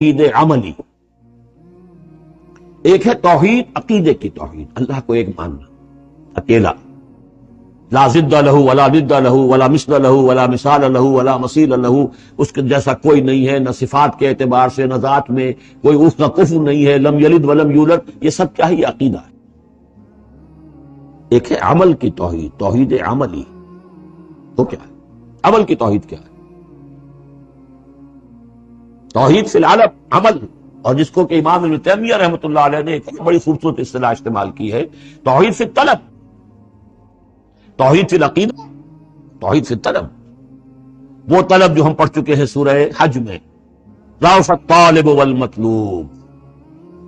توحید عملی، ایک ہے توحید عقیدے کی توحید، اللہ کو ایک ماننا اکیلا، لا ضد لہ ولا ند لہ ولا مثل لہ ولا مثال لہ ولا مثیل لہ، اس کے جیسا کوئی نہیں ہے، نہ صفات کے اعتبار سے نہ ذات میں کوئی اس کا کفر نہیں ہے، لم یلد ولم یولد، یہ سب کیا ہے؟ یہ عقیدہ ہے۔ ایک ہے عمل کی توحید، توحید عملی، وہ کیا ہے؟ عمل کی توحید کیا ہے؟ توحید فی العالم عمل، اور جس کو کہ امام ابن تیمیہ رحمۃ اللہ علیہ نے ایک بڑی خوبصورت اصطلاح استعمال کی ہے، توحید فی الطلب، توحید فی العقیدہ، توحید فی الطلب، وہ طلب جو ہم پڑھ چکے ہیں سورہ حج میں، ضعف الطالب والمطلوب،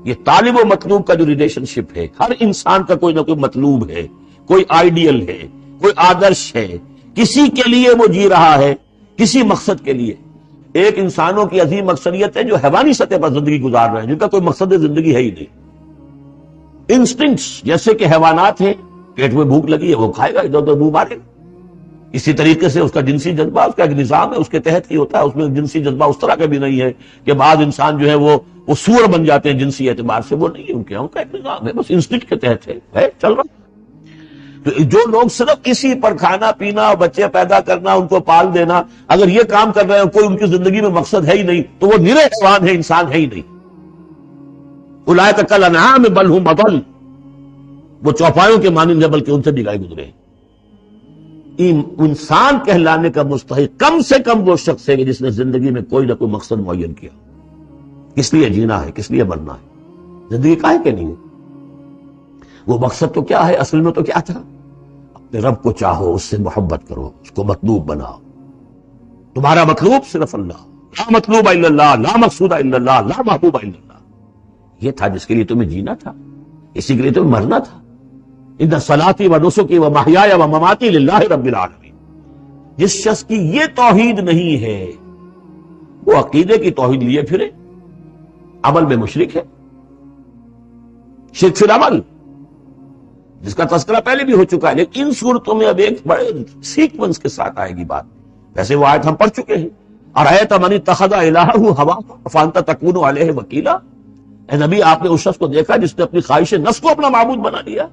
یہ طالب و مطلوب کا جو ریلیشن شپ ہے، ہر انسان کا کوئی نہ کوئی مطلوب ہے، کوئی آئیڈیل ہے، کوئی آدرش ہے، کسی کے لیے وہ جی رہا ہے، کسی مقصد کے لیے۔ ایک انسانوں کی عظیم اکثریت ہے جو حیوانی سطح پر زندگی گزار رہے ہیں، جن کا کوئی مقصد زندگی ہے ہی نہیں، انسٹنکٹس، جیسے کہ حیوانات ہیں، پیٹ میں بھوک لگی ہے وہ کھائے گا، ادھر ادھر منہ مارے گا۔ اسی طریقے سے اس کا جنسی جذبہ، اس کا ایک نظام ہے، اس کے تحت ہی ہوتا ہے، اس میں جنسی جذبہ اس طرح کا بھی نہیں ہے کہ بعض انسان جو ہے وہ سور بن جاتے ہیں جنسی اعتبار سے، وہ نہیں ہے، ان کا ایک نظام ہے، بس انسٹنکٹ کے تحت ہے چل رہا۔ تو جو لوگ صرف اسی پر کھانا پینا، بچے پیدا کرنا، ان کو پال دینا، اگر یہ کام کر رہے ہیں، کوئی ان کی زندگی میں مقصد ہے ہی نہیں، تو وہ نرے حیوان ہے، انسان ہے ہی نہیں۔ اولئک کالانعام بل ھم اضل، وہ چوپایوں کے مانند ہے بلکہ ان سے بھی گائے گزرے ہیں۔ انسان کہلانے کا مستحق کم سے کم وہ شخص ہے کہ جس نے زندگی میں کوئی نہ کوئی مقصد معین کیا، کس لیے جینا ہے، کس لیے مرنا ہے، زندگی کاہے کے لیے؟ وہ مقصد تو کیا ہے اصل میں؟ تو کیا تھا؟ اپنے رب کو چاہو، اس سے محبت کرو، اس کو مطلوب بناؤ، تمہارا مطلوب صرف اللہ، لا مطلوب الا اللہ، لا مقصود الا اللہ، لا محبوب الا اللہ، یہ تھا جس کے لیے تمہیں جینا تھا، اسی کے لیے تمہیں مرنا تھا۔ ان صلاتی و نسکی و محیای و مماتی للہ رب العالمین۔ جس شخص کی یہ توحید نہیں ہے وہ عقیدے کی توحید لیے پھرے، عمل میں مشرک ہے، شرک فی العمل، جس کا تذکرہ پہلے بھی ہو چکا ہے، لیکن ان صورتوں میں اب ایک بڑے سیکوینس کے ساتھ آئے گی بات۔ ویسے وہ آیت ہم پڑھ چکے ہیں، ارأیت من اتخذ الہہ ہواہ فانت تکون علیہ وکیلا، اے نبی آپ نے اس شخص کو دیکھا جس نے اپنی خواہش نفس کو اپنا معبود بنا لیا،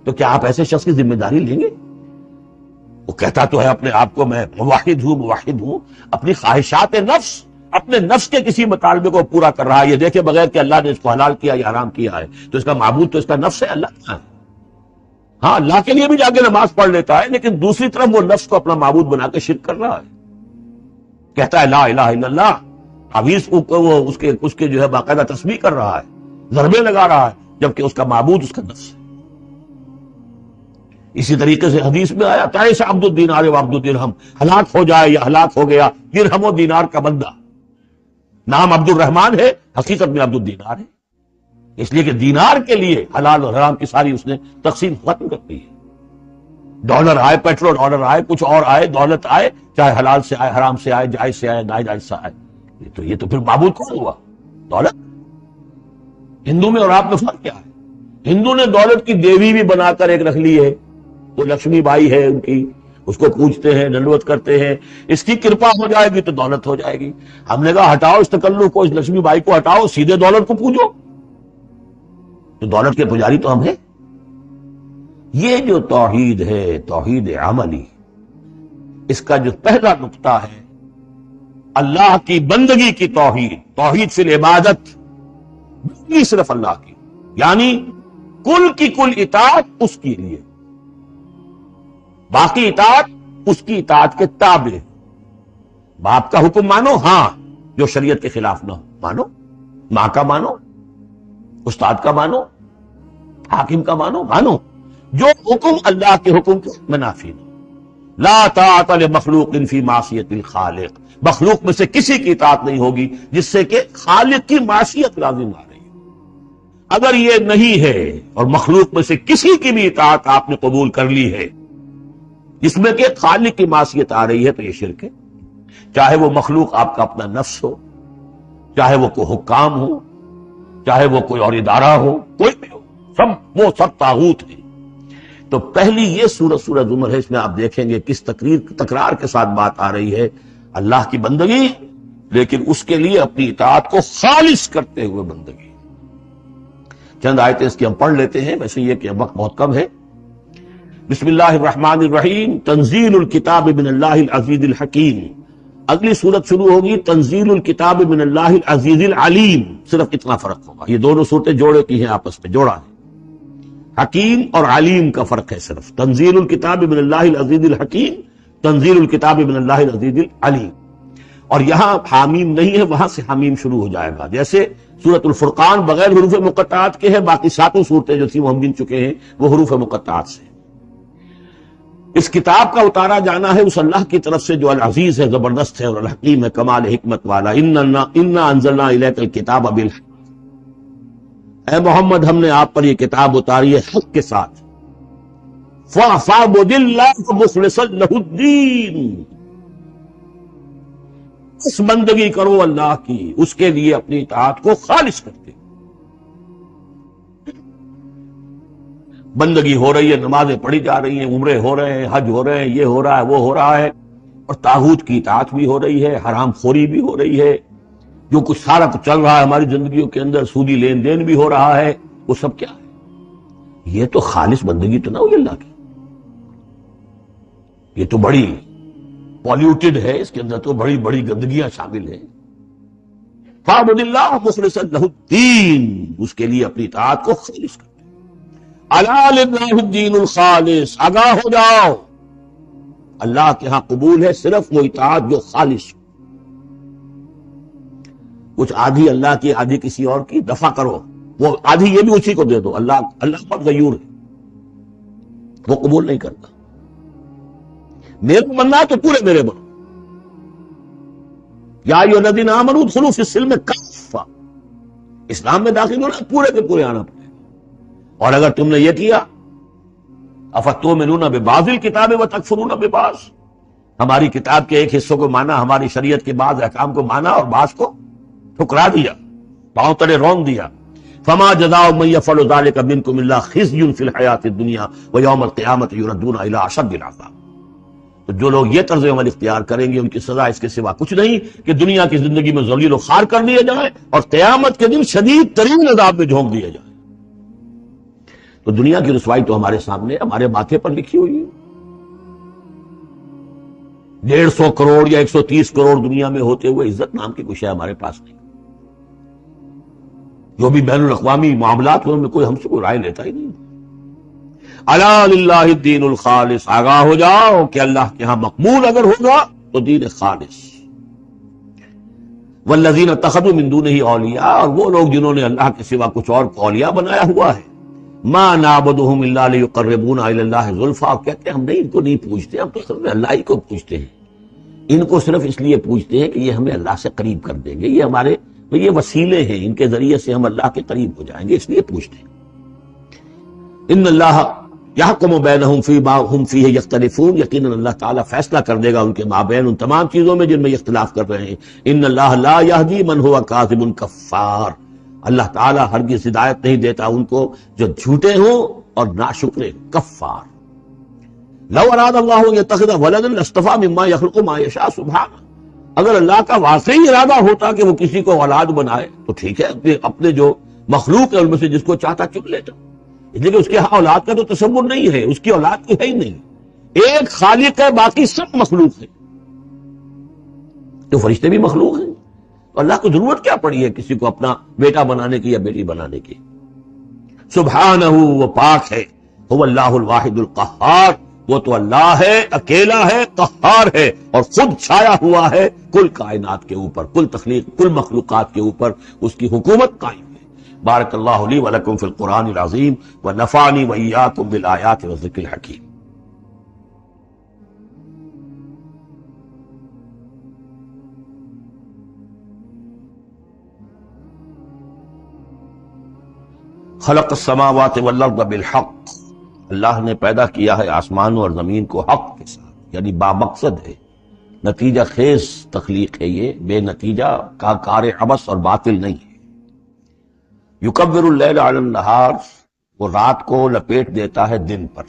تو کیا آپ ایسے شخص کی ذمہ داری لیں گے؟ وہ کہتا تو ہے اپنے آپ کو میں موحد ہوں، اپنی خواہشات نفس، اپنے نفس کے کسی مطالبے کو پورا کر رہا ہے، یہ دیکھے بغیر کہ اللہ نے اس کو حلال کیا یا حرام کیا ہے، تو اس کا معبود تو اس کا نفس ہے، اللہ کہاں ہے؟ ہاں اللہ کے لیے بھی جا کے نماز پڑھ لیتا ہے، لیکن دوسری طرف وہ نفس کو اپنا معبود بنا کے شرک کر رہا ہے، کہتا ہے لا الہ الا اللہ، تعویذ وہ اس کے جو ہے باقاعدہ تسبیح کر رہا ہے، ضربے لگا رہا ہے، جبکہ اس کا معبود اس کا نفس ہے۔ اسی طریقے سے حدیث میں آیا تعیس عبد الدینار و عبد الدرہم، ہلاک ہو جائے یا ہلاک ہو گیا درہم و دینار کا بندہ، نام عبد الرحمن ہے، حقیقت میں عبد الدینار ہے، اس لیے کہ دینار کے لیے حلال اور حرام کی ساری اس نے تقسیم ختم کر دی ہے۔ ڈالر آئے، پیٹرول ڈالر آئے، کچھ اور آئے، دولت آئے، چاہے حلال سے آئے، حرام سے آئے، جائز سے آئے، ناجائز سے آئے، یہ تو پھر معبود کون ہوا؟ دولت۔ ہندو میں اور آپ میں فرق کیا ہے؟ ہندو نے دولت کی دیوی بھی بنا کر ایک رکھ لی ہے، وہ لکشمی بائی ہے ان کی، اس کو پوجتے ہیں، دنڈوت کرتے ہیں، اس کی کرپا ہو جائے گی تو دولت ہو جائے گی۔ ہم نے کہا ہٹاؤ اس تکلف کو، اس لکشمی بائی کو ہٹاؤ، سیدھے دولت کو پوجو، تو دولت کے پجاری تو ہم ہیں۔ یہ جو توحید ہے، توحید عملی، اس کا جو پہلا نقطہ ہے اللہ کی بندگی کی توحید، توحید فی العبادت، بندگی صرف اللہ کی، یعنی کل کی کل اطاعت اس کے لیے، باقی اطاعت اس کی اطاعت کے تابع۔ باپ کا حکم مانو، ہاں، جو شریعت کے خلاف نہ ہو مانو، ماں کا مانو، استاد کا مانو، حاکم کا مانو، جو حکم اللہ کے حکم کے منافی نہ۔ لا طاعت لمخلوق فی معصیت الخالق، مخلوق میں سے کسی کی اطاعت نہیں ہوگی جس سے کہ خالق کی معصیت لازم آ رہی ہے۔ اگر یہ نہیں ہے اور مخلوق میں سے کسی کی بھی اطاعت آپ نے قبول کر لی ہے جس میں کہ خالق کی معصیت آ رہی ہے، تو یہ شرک ہے، چاہے وہ مخلوق آپ کا اپنا نفس ہو، چاہے وہ کوئی حکام ہو، چاہے وہ کوئی اور ادارہ ہو، کوئی بھی ہو، وہ سب طاغوت ہیں۔ تو پہلی یہ سورہ زمر ہے، اس میں آپ دیکھیں گے کس تکرار کے ساتھ بات آ رہی ہے، اللہ کی بندگی، لیکن اس کے لیے اپنی اطاعت کو خالص کرتے ہوئے بندگی. چند آیتیں اس کی ہم پڑھ لیتے ہیں، ویسے یہ کہ وقت بہت کم ہے. بسم اللہ الرحمن الرحیم. تنزیل الکتاب من اللہ العزیز الحکیم. اگلی صورت شروع ہوگی تنزیل الکتاب من اللہ العزیز العلیم، صرف اتنا فرق ہوگا. یہ دونوں صورتیں جوڑے کی ہیں، آپس میں جوڑا ہے. حکیم اور علیم کا فرق ہے صرف. تنزیل الکتاب من اللہ العزیز الحکیم، تنزیل الکتاب من اللہ العزیز العلیم. اور یہاں حامیم نہیں ہے، وہاں سے حامیم شروع ہو جائے گا. جیسے سورۃ الفرقان بغیر حروف مقطعات کے ہے، باقی ساتوں صورتیں جو تھی وہ ہم گن چکے ہیں وہ حروف مقطعات سے. اس کتاب کا اتارا جانا ہے اس اللہ کی طرف سے جو العزیز ہے، زبردست ہے، اور الحکیم ہے، کمال حکمت والا. انا انزلنا الیک الکتاب بالحق. اے محمد ہم نے آپ پر یہ کتاب اتاری ہے حق کے ساتھ. فاعبد اللہ مخلصا لہ الدین. اس بندگی کرو اللہ کی، اس کے لیے اپنی اطاعت کو خالص کرتے. بندگی ہو رہی ہے، نمازیں پڑھی جا رہی ہیں، عمرے ہو رہے ہیں، حج ہو رہے ہیں، یہ ہو رہا ہے، وہ ہو رہا ہے، اور طاغوت کی اطاعت بھی ہو رہی ہے، حرام خوری بھی ہو رہی ہے. جو کچھ سارا کچھ چل رہا ہے ہماری زندگیوں کے اندر، سودی لین دین بھی ہو رہا ہے، وہ سب کیا ہے؟ یہ تو خالص بندگی تو نہ ہوئی اللہ کی. یہ تو بڑی پالیوٹڈ ہے، اس کے اندر تو بڑی بڑی گندگیاں شامل ہیں. فاعبد اللہ مخلصا لہ الدین. اس کے لیے اپنی اطاعت کو خالص کر. الا للہ الدین الخالص. آگاہ ہو جاؤ، اللہ کے ہاں قبول ہے صرف وہ اطاعت جو خالص ہو. کچھ آدھی اللہ کی آدھی کسی اور کی دفع کرو، وہ آدھی یہ بھی اسی کو دے دو. اللہ پر غیور ہے، وہ قبول نہیں کرتا. میرے بننا تو پورے میرے بنو. یا ایھا الذین آمنوا ادخلوا فی السلم کافہ. اسلام میں داخل ہونا پورے کے پورے آنا پڑے. اور اگر تم نے یہ کیا افتؤمنون ببعض الکتاب وتکفرون ببعض، ہماری کتاب کے ایک حصوں کو مانا، ہماری شریعت کے بعض احکام کو مانا اور بعض کو ٹھکرا دیا، پاؤں تلے رون دیا. فما جزاء من يفعل ذلك منكم الا خزي في الحیاۃ الدنیا ویوم القیامۃ یردون الی اشد العذاب. تو جو لوگ یہ طرز عمل اختیار کریں گے ان کی سزا اس کے سوا کچھ نہیں کہ دنیا کی زندگی میں ذلیل و خوار کر دیے جائیں اور قیامت کے دن شدید ترین عذاب میں جھونک دیے جائیں. تو دنیا کی رسوائی تو ہمارے سامنے، ہمارے ماتھے پر لکھی ہوئی ہے. 150 کروڑ یا 130 کروڑ دنیا میں ہوتے ہوئے عزت نام کی کچھ ہے ہمارے پاس نہیں. جو بھی بین الاقوامی معاملات ہیں ان میں کوئی ہم سے کوئی رائے لیتا ہی نہیں. الا للہ الدین الخالص. آگاہ ہو جاؤ کہ اللہ کے ہاں مقبول اگر ہوگا تو دین خالص. والذین اتخذوا من دونہ اولیاء. اور وہ لوگ جنہوں نے اللہ کے سوا کچھ اور کو اولیاء بنایا ہوا ہے. ما نعبدهم الا لیقربونا الی اللہ زلفیٰ. کہتے ہیں ہم نہیں ان کو نہیں پوچھتے، ہم تو صرف اللہ ہی کو پوچھتے ہیں. ان کو صرف اس لیے پوچھتے ہیں کہ یہ ہمیں اللہ سے قریب کر دیں گے، یہ ہمارے یہ وسیلے ہیں، ان کے ذریعے سے ہم اللہ کے قریب ہو جائیں گے، اس لیے پوچھتے ہیں. ان اللہ یحکم بینہم فیما ہم فیہ یختلفون. یقیناً اللہ تعالیٰ فیصلہ کر دے گا ان کے مابین ان تمام چیزوں میں جن میں اختلاف کر رہے ہیں. ان اللہ لا یہدی من ہوا کاذب کفار. اللہ تعالیٰ ہرگز ہدایت نہیں دیتا ان کو جو جھوٹے ہوں اور ناشکر کفار. لو اراد اللہ ان یتخذ ولدا لاصطفى مما يخلق ما يشاء سبحانہ. اگر اللہ کا واقعی ارادہ ہوتا کہ وہ کسی کو اولاد بنائے تو ٹھیک ہے، اپنے جو مخلوق ہے ان میں سے جس کو چاہتا چن لیتا. لیکن اس کے ہاں اولاد کا تو تصور نہیں ہے، اس کی اولاد تو ہے ہی نہیں. ایک خالق ہے، باقی سب مخلوق ہے. تو فرشتے بھی مخلوق ہیں. اللہ کو ضرورت کیا پڑی ہے کسی کو اپنا بیٹا بنانے کی یا بیٹی بنانے کی. سبحانہ، وہ پاک ہے. هو اللہ الواحد القہار. وہ تو اللہ ہے، اکیلا ہے، قہار ہے، اور خود چھایا ہوا ہے کل کائنات کے اوپر، کل تخلیق، کل مخلوقات کے اوپر اس کی حکومت قائم ہے. بارک اللہ لی ولکم فی القرآن العظیم ونفعنی وإیاکم بالآیات والذکر الحکیم. خلق السماوات والارض بالحق. اللہ نے پیدا کیا ہے آسمانوں اور زمین کو حق کے ساتھ، یعنی بامقصد ہے، نتیجہ خیز تخلیق ہے، یہ بے نتیجہ کا کار عبث اور باطل نہیں ہے. یکبر اللیل علی النہار. وہ رات کو لپیٹ دیتا ہے دن پر.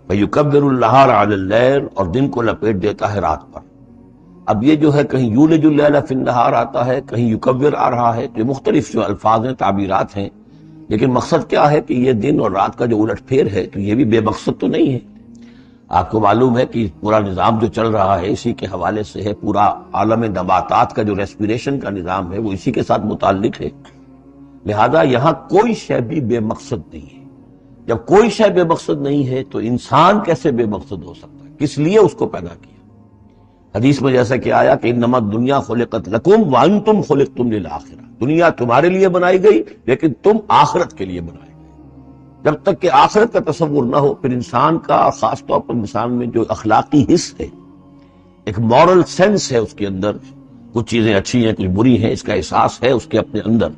ویکبر النہار علی اللیل. اور دن کو لپیٹ دیتا ہے رات پر. اب یہ جو ہے کہیں یولج اللیل فی النہار آتا ہے، کہیں یکور آ رہا ہے، تو یہ مختلف جو الفاظ ہیں، تعبیرات ہیں، لیکن مقصد کیا ہے کہ یہ دن اور رات کا جو الٹ پھیر ہے تو یہ بھی بے مقصد تو نہیں ہے۔ آپ کو معلوم ہے کہ پورا نظام جو چل رہا ہے اسی کے حوالے سے ہے، پورا عالم نباتات کا جو ریسپیریشن کا نظام ہے وہ اسی کے ساتھ متعلق ہے، لہذا یہاں کوئی شے بھی بے مقصد نہیں ہے۔ جب کوئی شے بے مقصد نہیں ہے تو انسان کیسے بے مقصد ہو سکتا ہے؟ کس لیے اس کو پیدا کیا؟ حدیث میں جیسا کہ آیا کہ انما الدنیا خلقت لکم وانتم خلقتم للآخرہ، دنیا تمہارے لیے بنائی گئی لیکن تم آخرت کے لیے بنائے گئے۔ جب تک کہ آخرت کا تصور نہ ہو پھر انسان کا، خاص طور پر انسان میں جو اخلاقی حص ہے، ایک مورل سینس ہے اس کے اندر، کچھ چیزیں اچھی ہیں کچھ بری ہیں، اس کا احساس ہے اس کے اپنے اندر،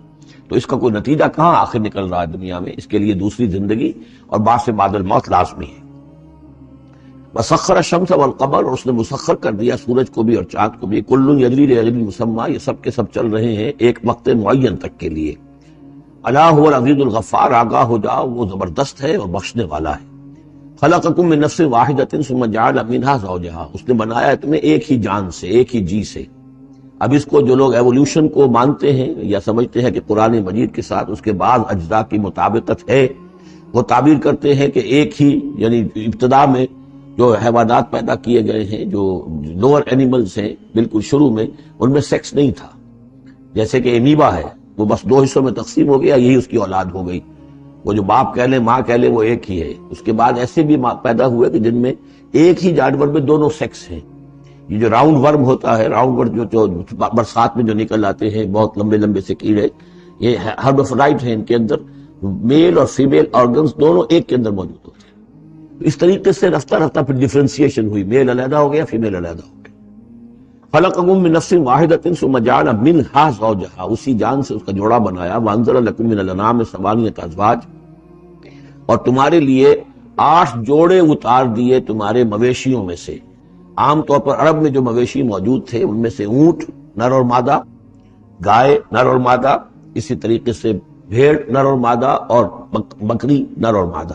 تو اس کا کوئی نتیجہ کہاں آخر نکل رہا ہے دنیا میں؟ اس کے لیے دوسری زندگی اور بعد سے بعد الموت لازمی ہے۔ وسخر الشمس والقمر، اور اس نے مسخر کر دیا سورج کو بھی اور چاند کو بھی، کل یجری لاجل مسمى، یہ سب کے سب چل رہے ہیں ایک وقت معین تک کے لیے۔ الا هو العزیز الغفار، آگاہ ہو جاؤ وہ زبردست ہے اور بخشنے والا ہے۔ خلقکم من نفس واحدۃ ثم جعل منها زوجها، اس نے بنایا تمہیں ایک ہی جان سے، ایک ہی جی سے۔ اب اس کو جو لوگ ایولیوشن کو مانتے ہیں یا سمجھتے ہیں کہ قرآن مجید کے ساتھ اس کے بعض اجزاء کی مطابقت ہے، وہ تعبیر کرتے ہیں کہ ایک ہی، یعنی ابتدا میں جو حیوانات پیدا کیے گئے ہیں، جو لوور اینیملز ہیں بالکل شروع میں، ان میں سیکس نہیں تھا، جیسے کہ امیبا ہے وہ بس دو حصوں میں تقسیم ہو گیا، یہی اس کی اولاد ہو گئی، وہ جو باپ کہہ لیں ماں کہہ لیں وہ ایک ہی ہے۔ اس کے بعد ایسے بھی پیدا ہوئے کہ جن میں ایک ہی جانور میں دونوں سیکس ہیں۔ یہ جو راؤنڈ ورم ہوتا ہے، راؤنڈ ورم جو برسات میں جو نکل آتے ہیں بہت لمبے لمبے سے کیڑے، یہ ہربیفرائٹ ہیں، ان کے اندر میل اور فیمیل آرگنز دونوں ایک کے اندر موجود ہوتے ہیں۔ اس طریقے سے رفتہ رفتہ پھر ڈیفرینسیشن ہوئی، میل علیحدہ ہو گیا، فیمیل علیحدہ ہو گیا۔ خلقکم من نفس واحدۃ ثم جعل منها زوجها، اسی جان سے اس کا جوڑا بنایا۔ وانزل لکم من الانعام ثمانیۃ ازواج، اور تمہارے لیے 8 جوڑے اتار دیے تمہارے مویشیوں میں سے۔ عام طور پر عرب میں جو مویشی موجود تھے ان میں سے اونٹ نر اور مادہ، گائے نر اور مادہ، اسی طریقے سے بھیڑ نر اور مادہ، اور بکری نر اور مادہ،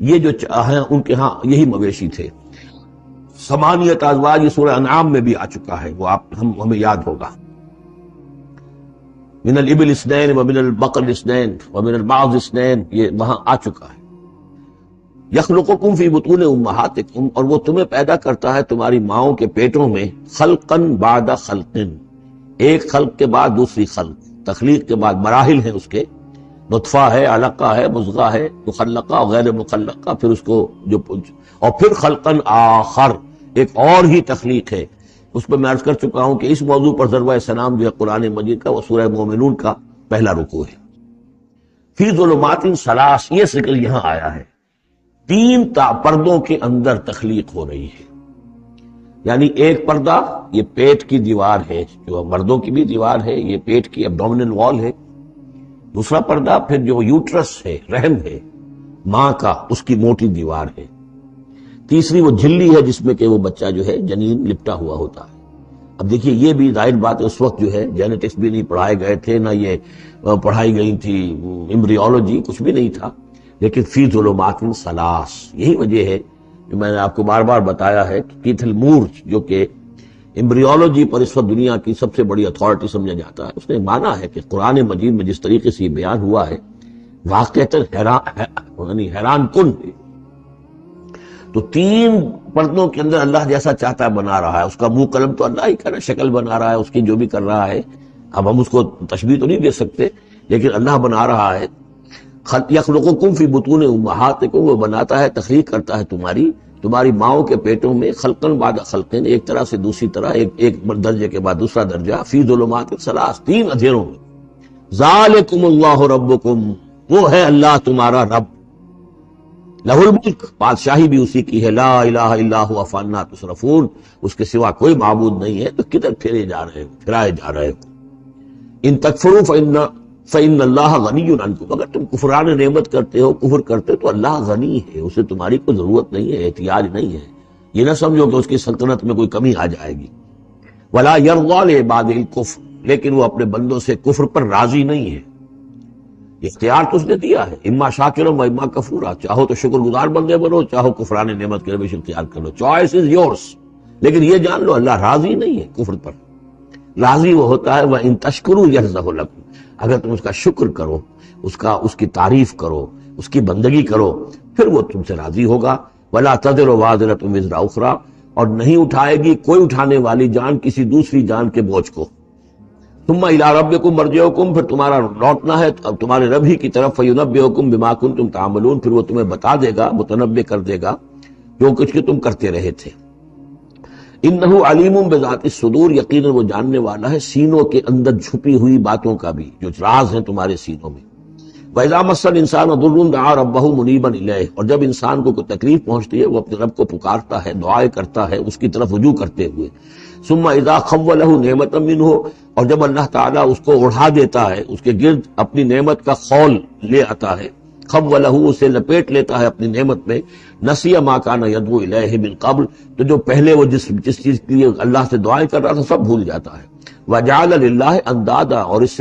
یہ جو ہیں ان کے ہاں یہی مویشی تھے۔ ثمانیۃ ازواج یہ سورہ انعام میں بھی آ چکا ہے، وہ ہمیں یاد ہوگا۔ من الابل اثنین ومن البقر اثنین ومن المعز اثنین، یہ وہاں آ چکا ہے۔ یخلقکم فی بطون امہاتکم، اور وہ تمہیں پیدا کرتا ہے تمہاری ماؤں کے پیٹوں میں، خلقن بعد خلقن، ایک خلق کے بعد دوسری خلق، تخلیق کے بعد مراحل ہیں اس کے، نطفہ ہے، علقہ ہے، مضغہ ہے، مخلقہ اور غیر مخلقہ، پھر اس کو جو، اور پھر خلقن آخر، ایک اور ہی تخلیق ہے۔ اس پہ میں عرض کر چکا ہوں کہ اس موضوع پر ضربہ سلام جو ہے قرآن مجید کا، وہ سورہ مومنون کا پہلا رکوع ہے۔ فی ظلمات ثلاث، یہ ذکر یہاں آیا ہے، 3 پردوں کے اندر تخلیق ہو رہی ہے۔ یعنی ایک پردہ یہ پیٹ کی دیوار ہے، جو مردوں کی بھی دیوار ہے، یہ پیٹ کی ایبڈومینل وال ہے۔ دوسرا پردہ پھر جو یوٹرس ہے، رحم ہے ماں کا، اس کی موٹی دیوار ہے۔ تیسری وہ جھلی ہے جس میں کہ وہ بچہ جو ہے جنین لپٹا ہوا ہوتا ہے۔ اب دیکھیے یہ بھی ظاہر بات ہے، اس وقت جو ہے جینیٹکس بھی نہیں پڑھائے گئے تھے، نہ یہ پڑھائی گئی تھی ایمبریولوجی، کچھ بھی نہیں تھا، لیکن فی ظلمات ثلاث، یہی وجہ ہے جو میں نے آپ کو بار بار بتایا ہے کہ کیتھل مور جو کہ ایمبریولوجی پر اس وقت دنیا کی سب سے بڑی اتھارٹی سمجھا جاتا ہے، اس نے مانا ہے کہ قرآن مجید میں جس طریقے سے یہ بیان ہوا ہے واقعتاً حیران کن ہے۔ تو 3 پردوں کے اندر اللہ جیسا چاہتا ہے بنا رہا ہے، اس کا منہ قلم تو اللہ ہی کر رہا ہے، شکل بنا رہا ہے اس کی جو بھی کر رہا ہے، اب ہم اس کو تشبیہ تو نہیں دے سکتے، لیکن اللہ بنا رہا ہے۔ یخلقکم فی بطون امہاتکم، وہ بناتا ہے، تخلیق کرتا ہے تمہاری ماؤں کے پیٹوں میں، خلقن بعد خلقن، ایک طرح سے دوسری طرح، ایک درجے کے بعد دوسرا درجہ، فی ظلمات ثلاث، 3 اندھیروں میں۔ ذالکم اللہ ربکم، وہ ہے اللہ تمہارا رب، لہ الملک، بادشاہی بھی اسی کی ہے، لا الہ الا هو فانا تصرفون، اس کے سوا کوئی معبود نہیں ہے، تو کدھر پھرائے جا رہے ہو۔ ان تکفروا فإن اللہ غنی عنکم، اگر تم کفران نعمت کرتے ہو، کفر کرتے ہو، تو اللہ غنی ہے، اسے تمہاری کوئی ضرورت نہیں ہے، احتیاج نہیں ہے، یہ نہ سمجھو کہ اس کی سلطنت میں کوئی کمی آ جائے گی۔ ولا یرضی لعبادہ الکفر، لیکن وہ اپنے بندوں سے کفر پر راضی نہیں ہے، اختیار تو اس نے دیا ہے، اما شاکرا و اما کفورا، چاہو تو شکر گزار بندے بنو، چاہو کفران نعمت کے روش اختیار کرو، چوائس از یورس، لیکن یہ جان لو اللہ راضی نہیں ہے کفر پر، راضی وہ ہوتا ہے وَإِن تَشْكُرُوا يَرْضَهُ لَكُمْ، اگر تم اس کا شکر کرو، اس کی تعریف کرو، اس کی بندگی کرو، پھر وہ تم سے راضی ہوگا۔ وَلَا تَزِرُ وَازِرَةٌ وِزْرَ أُخْرَىٰ، اور نہیں اٹھائے گی کوئی اٹھانے والی جان کسی دوسری جان کے بوجھ کو۔ ثُمَّ إِلَىٰ رَبِّكُمْ مَرْجِعُكُمْ، پھر تمہارا لوٹنا ہے اب تمہارے رب ہی کی طرف، فَيُنَبِّئُكُم بِمَا كُنتُمْ تَعْمَلُونَ، پھر وہ تمہیں بتا دے گا، متنبع کر دے گا جو کچھ کہ تم کرتے رہے تھے۔ انہ علیم بذات الصدور، یقیناً وہ جاننے والا ہے سینوں کے اندر چھپی ہوئی باتوں کا بھی، جو راز ہیں تمہارے سینوں میں۔ وَإِذَا مَسَّ الْإِنسَانَ ضُرٌّ دَعَا رَبَّهُ مُنِيبًا إِلَيْهِ، اور جب انسان کو کوئی تکلیف پہنچتی ہے وہ اپنے رب کو پکارتا ہے، دعائیں کرتا ہے اس کی طرف رجوع کرتے ہوئے۔ ثم اذا خوله نعمتا منه، اور جب اللہ تعالیٰ اس کو اڑا دیتا ہے، اس کے گرد اپنی نعمت کا خول لے آتا ہے، خوله اسے لپیٹ لیتا ہے اپنی نعمت میں، نسی ما کان یدعو الیہ من قبل، تو جو پہلے وہ جس چیز کے لیے اللہ سے دعائیں کر رہا تھا سب بھول جاتا ہے۔ وجعل للہ اندادا، اور اس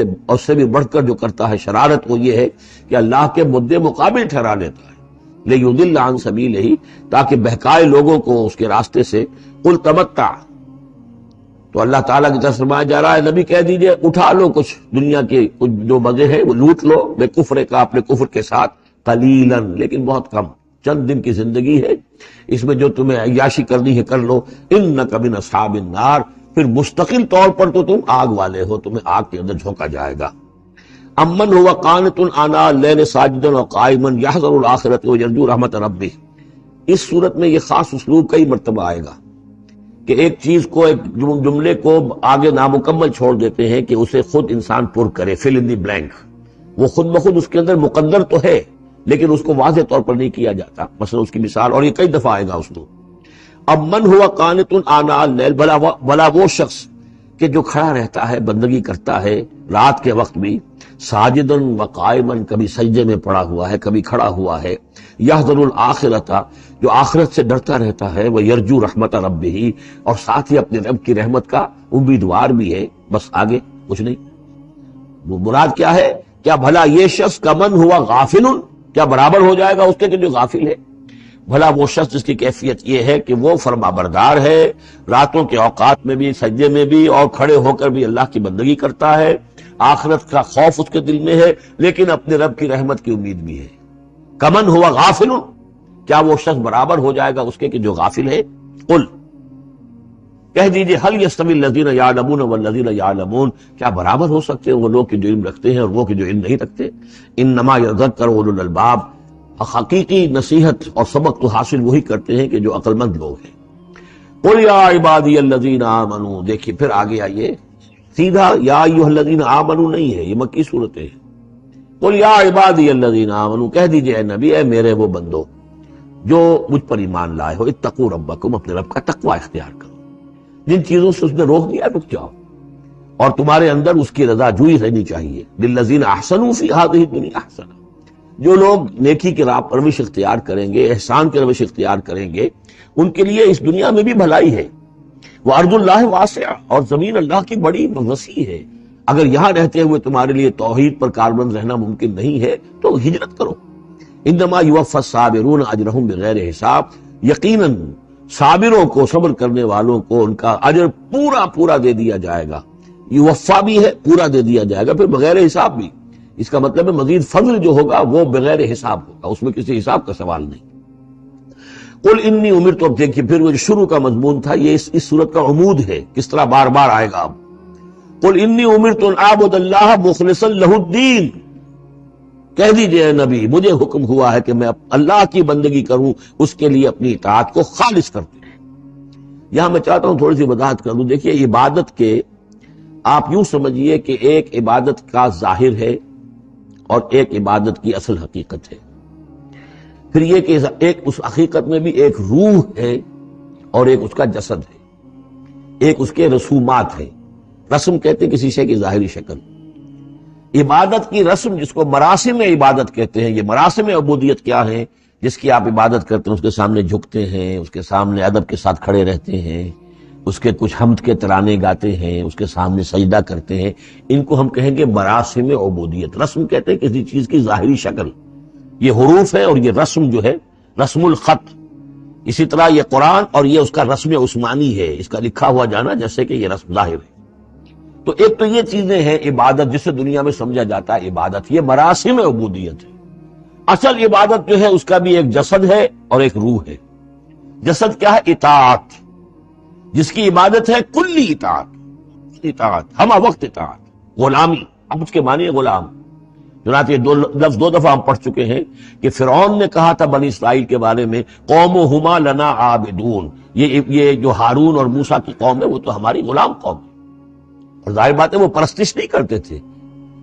سے بھی بڑھ کر جو کرتا ہے شرارت وہ یہ ہے کہ اللہ کے مدے مقابل ٹھہرا لیتا ہے، لیضل عن سبیلہ، تاکہ بہکائے لوگوں کو اس کے راستے سے۔ قل تمتع، تو اللہ تعالیٰ کی طرف فرمایا جا رہا ہے نبی کہہ دیجئے اٹھا لو کچھ دنیا کے کچھ جو مزے ہیں وہ لوٹ لو، بے کفر کا، اپنے کفر کے ساتھ، قلیلاً، لیکن بہت کم، چند دن کی زندگی ہے، اس میں جو تمہیں عیاشی کرنی ہے کر لو۔ انک من اصحاب النار، پھر مستقل طور پر تو تم آگ والے ہو، تمہیں آگ کے اندر جھونکا جائے گا۔ امن ہوا قانت آناء اللیل ساجدا وقائما یحذر الآخرۃ ویرجو رحمت ربہ، اس صورت میں یہ خاص اسلوب کئی مرتبہ آئے گا کہ ایک چیز کو، ایک جملے کو آگے نامکمل چھوڑ دیتے ہیں کہ اسے خود انسان پر کرے، فل ان دی بلینک، وہ خود بخود اس کے اندر مقدر تو ہے لیکن اس کو واضح طور پر نہیں کیا جاتا۔ مثلا اس کی مثال، اور یہ کئی دفعہ آئے گا اسلوب۔ اب من ہوا قانت آناء اللیل، بھلا وہ شخص کہ جو کھڑا رہتا ہے، بندگی کرتا ہے رات کے وقت بھی، ساجدن وقائما، کبھی سجدے میں پڑا ہوا ہے کبھی کھڑا ہوا ہے، یحذر الآخرۃ، جو آخرت سے ڈرتا رہتا ہے، وہ یرجو رحمت ربہ، اور ساتھ ہی اپنے رب کی رحمت کا امیدوار بھی ہے، بس آگے کچھ نہیں۔ وہ مراد کیا ہے؟ کیا بھلا یہ شخص کمن ہوا غافل، کیا برابر ہو جائے گا اس کے کہ جو غافل ہے؟ بھلا وہ شخص جس کی کیفیت یہ ہے کہ وہ فرما بردار ہے، راتوں کے اوقات میں بھی، سجدے میں بھی، اور کھڑے ہو کر بھی اللہ کی بندگی کرتا ہے، آخرت کا خوف اس کے دل میں ہے، لیکن اپنے رب کی رحمت کی امید بھی ہے۔ کمن ہوا غافل، کیا وہ شخص برابر ہو جائے گا اس کے کہ جو غافل ہے؟ قل، کہہ دیجئے، حل یستوی الذین یعلمون والذین یعلمون، کیا برابر ہو سکتے ہیں وہ لوگ جو علم رکھتے ہیں اور وہ کہ جو علم نہیں رکھتے؟ انما یذکر اولو الالباب، حقیقی نصیحت اور سبق تو حاصل وہی کرتے ہیں کہ جو عقل مند لوگ ہیں۔ قل یا عبادی الذین آمنوا، دیکھیے پھر آگے آئیے، سیدھا یا ایھا الذین آمنوا نہیں ہے، یہ مکی صورت ہے۔ قل یا عبادی الذین آمنوا، کہہ دیجئے اے نبی، اے میرے وہ بندو جو مجھ پر ایمان لائے ہو، اتقوا ربکم، اپنے رب کا تقوی اختیار کرو، جن چیزوں سے اس نے روک دیا رک جاؤ، اور تمہارے اندر اس کی رضا جوئی رہنی چاہیے۔ للذین احسنوا فی ہذہ الدنیا حسنہ، جو لوگ نیکی کی راہ پر روش اختیار کریں گے، احسان کی روش اختیار کریں گے، ان کے لیے اس دنیا میں بھی بھلائی ہے۔ وارض اللہ واسع، اور زمین اللہ کی بڑی وسیع ہے۔ اگر یہاں رہتے ہوئے تمہارے لیے توحید پر کاربند رہنا ممکن نہیں ہے تو ہجرت کرو۔ انما یوفی الصابرون اجرہم بغیر حساب، یقیناً صابروں کو، صبر کرنے والوں کو ان کا اجر پورا پورا دے دیا جائے گا۔ یوفا بھی ہے، پورا دے دیا جائے گا، پھر بغیر حساب بھی، اس کا مطلب ہے مزید فضل جو ہوگا وہ بغیر حساب ہوگا، اس میں کسی حساب کا سوال نہیں۔ قل انی امرت، اب دیکھیے پھر وہ جو شروع کا مضمون تھا یہ اس صورت کا عمود ہے، کس طرح بار بار آئے گا اب۔ قل انی امرت ان اعبد اللہ مخلصا لہ الدین، کہہ دیجئے اے نبی مجھے حکم ہوا ہے کہ میں اللہ کی بندگی کروں، اس کے لیے اپنی اطاعت کو خالص کرتے ہیں۔ یہاں میں چاہتا ہوں تھوڑی سی وضاحت کر دوں۔ دیکھیے عبادت کے آپ یوں سمجھیے کہ ایک عبادت کا ظاہر ہے اور ایک عبادت کی اصل حقیقت ہے، پھر یہ کہ ایک اس حقیقت میں بھی ایک روح ہے اور ایک اس کا جسد ہے، ایک اس کے رسومات ہیں۔ رسم کہتے ہیں کسی شے کی ظاہری شکل۔ عبادت کی رسم جس کو مراسم عبادت کہتے ہیں، یہ مراسم عبودیت کیا ہیں؟ جس کی آپ عبادت کرتے ہیں، اس کے سامنے جھکتے ہیں، اس کے سامنے ادب کے ساتھ کھڑے رہتے ہیں، اس کے کچھ حمد کے ترانے گاتے ہیں، اس کے سامنے سجدہ کرتے ہیں، ان کو ہم کہیں گے مراسم عبودیت۔ رسم کہتے ہیں کسی چیز کی ظاہری شکل، یہ حروف ہے، اور یہ رسم جو ہے رسم الخط، اسی طرح یہ قرآن اور یہ اس کا رسم عثمانی ہے، اس کا لکھا ہوا جانا جیسے کہ یہ رسم ظاہر ہے۔ تو ایک تو یہ چیزیں ہیں عبادت، جسے دنیا میں سمجھا جاتا ہے عبادت، یہ مراسم عبودیت ہے۔ اصل عبادت جو ہے اس کا بھی ایک جسد ہے اور ایک روح ہے۔ جسد کیا ہے؟ اطاعت، جس کی عبادت ہے کلی اطاعت، اطاعت ہمہ وقت اطاعت، غلامی، اب اس کے معنی ہے غلام۔ چنانچہ یہ دو دفعہ ہم پڑھ چکے ہیں کہ فرعون نے کہا تھا بنی اسرائیل کے بارے میں قومہما لنا عابدون، یہ جو ہارون اور موسیٰ کی قوم ہے وہ تو ہماری غلام قوم ہے۔ اور ظاہر بات ہے وہ پرستش نہیں کرتے تھے،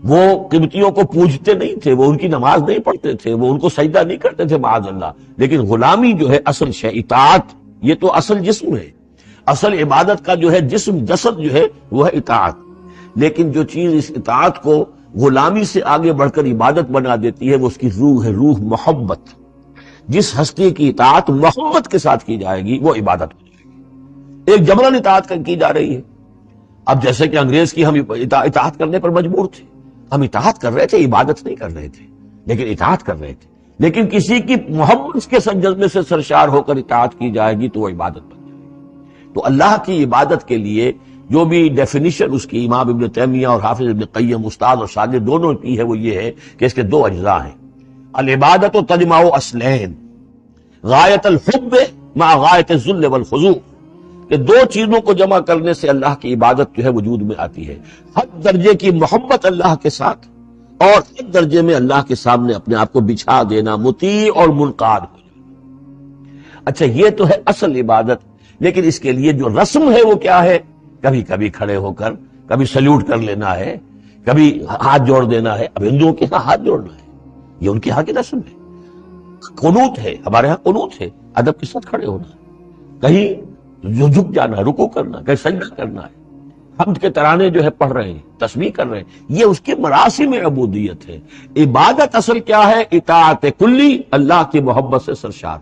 وہ قبطیوں کو پوجتے نہیں تھے، وہ ان کی نماز نہیں پڑھتے تھے، وہ ان کو سجدہ نہیں کرتے تھے معاذ اللہ، لیکن غلامی جو ہے اصل شے، اطاعت یہ تو اصل جسم ہے، اصل عبادت کا جو ہے جسم، جسد جو ہے وہ ہے اطاعت۔ لیکن جو چیز اس اطاعت کو غلامی سے آگے بڑھ کر عبادت بنا دیتی ہے وہ اس کی روح ہے، روح محبت۔ جس ہستی کی اطاعت محبت کے ساتھ کی جائے گی وہ عبادت ہو جائے گی۔ ایک جبرن اطاعت کی جا رہی ہے۔ اب جیسے کہ انگریز کی ہم اطاعت کرنے پر مجبور تھے، ہم اطاعت کر رہے تھے، عبادت نہیں کر رہے تھے، لیکن اطاعت کر رہے تھے۔ لیکن کسی کی محبت کے جذبے سے سرشار ہو کر اطاعت کی جائے گی تو وہ عبادت بن جائے گی۔ تو اللہ کی عبادت کے لیے جو بھی ڈیفینیشن اس کی امام ابن تیمیہ اور حافظ ابن قیم، استاد اور شاگرد دونوں کی ہے، وہ یہ ہے کہ اس کے دو اجزاء ہیں۔ العبادت تجمع اصلین، غایت الحب مع غایت الذل والخضوع، کہ دو چیزوں کو جمع کرنے سے اللہ کی عبادت جو ہے وجود میں آتی ہے، حد درجے کی محبت اللہ کے ساتھ اور حد درجے میں اللہ کے سامنے اپنے آپ کو بچھا دینا، مطیع اور منقاد ہو جانا۔ اچھا یہ تو ہے اصل عبادت، لیکن اس کے لیے جو رسم ہے وہ کیا ہے؟ کبھی کبھی کھڑے ہو کر، کبھی سلیوٹ کر لینا ہے، کبھی ہاتھ جوڑ دینا ہے۔ اب ہندوؤں کے ہاں ہاتھ جوڑنا ہے، یہ ان کے ہاں کی رسم ہے۔ قنوت ہے، ہمارے ہاں قنوت ہے، ادب کے ساتھ کھڑے ہونا ہے، کہیں جھک جانا ہے، رکوع کرنا ہے، کہیں سجدہ کرنا ہے، حمد کے ترانے جو ہے پڑھ رہے ہیں، تسبیح کر رہے ہیں، یہ اس کے مراسم عبودیت ہے۔ عبادت اصل کیا ہے؟ اطاعت کلی، اللہ کی محبت سے سرشار۔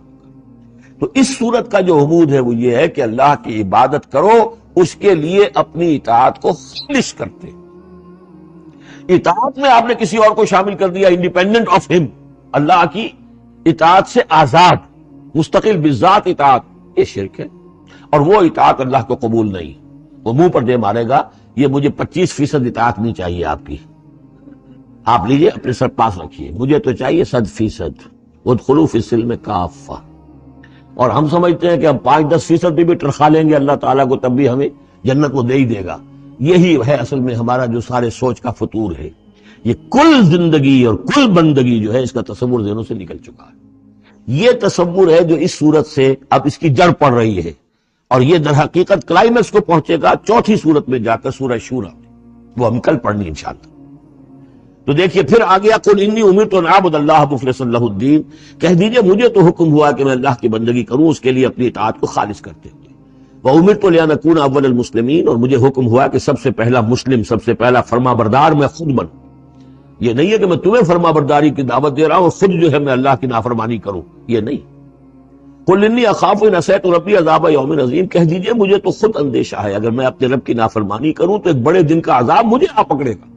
تو اس صورت کا جو عمود ہے وہ یہ ہے کہ اللہ کی عبادت کرو، اس کے لیے اپنی اطاعت کو خالص کرتے۔ اطاعت میں آپ نے کسی اور کو شامل کر دیا، انڈیپینڈنٹ آف ہم، اللہ کی اطاعت سے آزاد، مستقل بذات اطاعت، یہ شرک ہے، اور وہ اطاعت اللہ کو قبول نہیں۔ وہ منہ پر دے مارے گا، یہ مجھے 25% اطاعت نہیں چاہیے آپ کی، آپ لیجئے اپنے سر پاس رکھیے، مجھے تو چاہیے 100%۔ ادخلوا فی السلم کافہ۔ اور ہم سمجھتے ہیں کہ ہم 5-10% بھی ٹرخا لیں گے اللہ تعالیٰ کو تب بھی ہمیں جنت وہ دے ہی دے گا۔ یہی ہے اصل میں ہمارا جو سارے سوچ کا فطور ہے۔ یہ کل زندگی اور کل بندگی جو ہے اس کا تصور ذہنوں سے نکل چکا ہے۔ یہ تصور ہے جو اس صورت سے اب اس کی جڑ پڑ رہی ہے، اور یہ در حقیقت کلائمیکس کو پہنچے گا چوتھی صورت میں جا کر، سورہ شورى میں، وہ ہم کل پڑھنی انشاءاللہ۔ تو دیکھیے پھر آ گیا قل انی امرت ان اعبد اللہ مخلصا لہ الدین، کہہ دیجئے مجھے تو حکم ہوا کہ میں اللہ کی بندگی کروں، اس کے لیے اپنی اطاعت کو خالص کرتے ہوئے۔ وامرت لان اکون اول المسلمین، اور مجھے حکم ہوا کہ سب سے پہلا مسلم، سب سے پہلا فرما بردار میں خود بنوں۔ یہ نہیں ہے کہ میں تمہیں فرما برداری کی دعوت دے رہا ہوں اور خود جو ہے میں اللہ کی نافرمانی کروں، یہ نہیں۔ قل انی اخاف ان عصیت ربی عذاب یوم عظیم، کہہ دیجئے مجھے تو خود اندیشہ ہے اگر میں اپنے رب کی نافرمانی کروں تو ایک بڑے دن کا عذاب مجھے آ پکڑے گا۔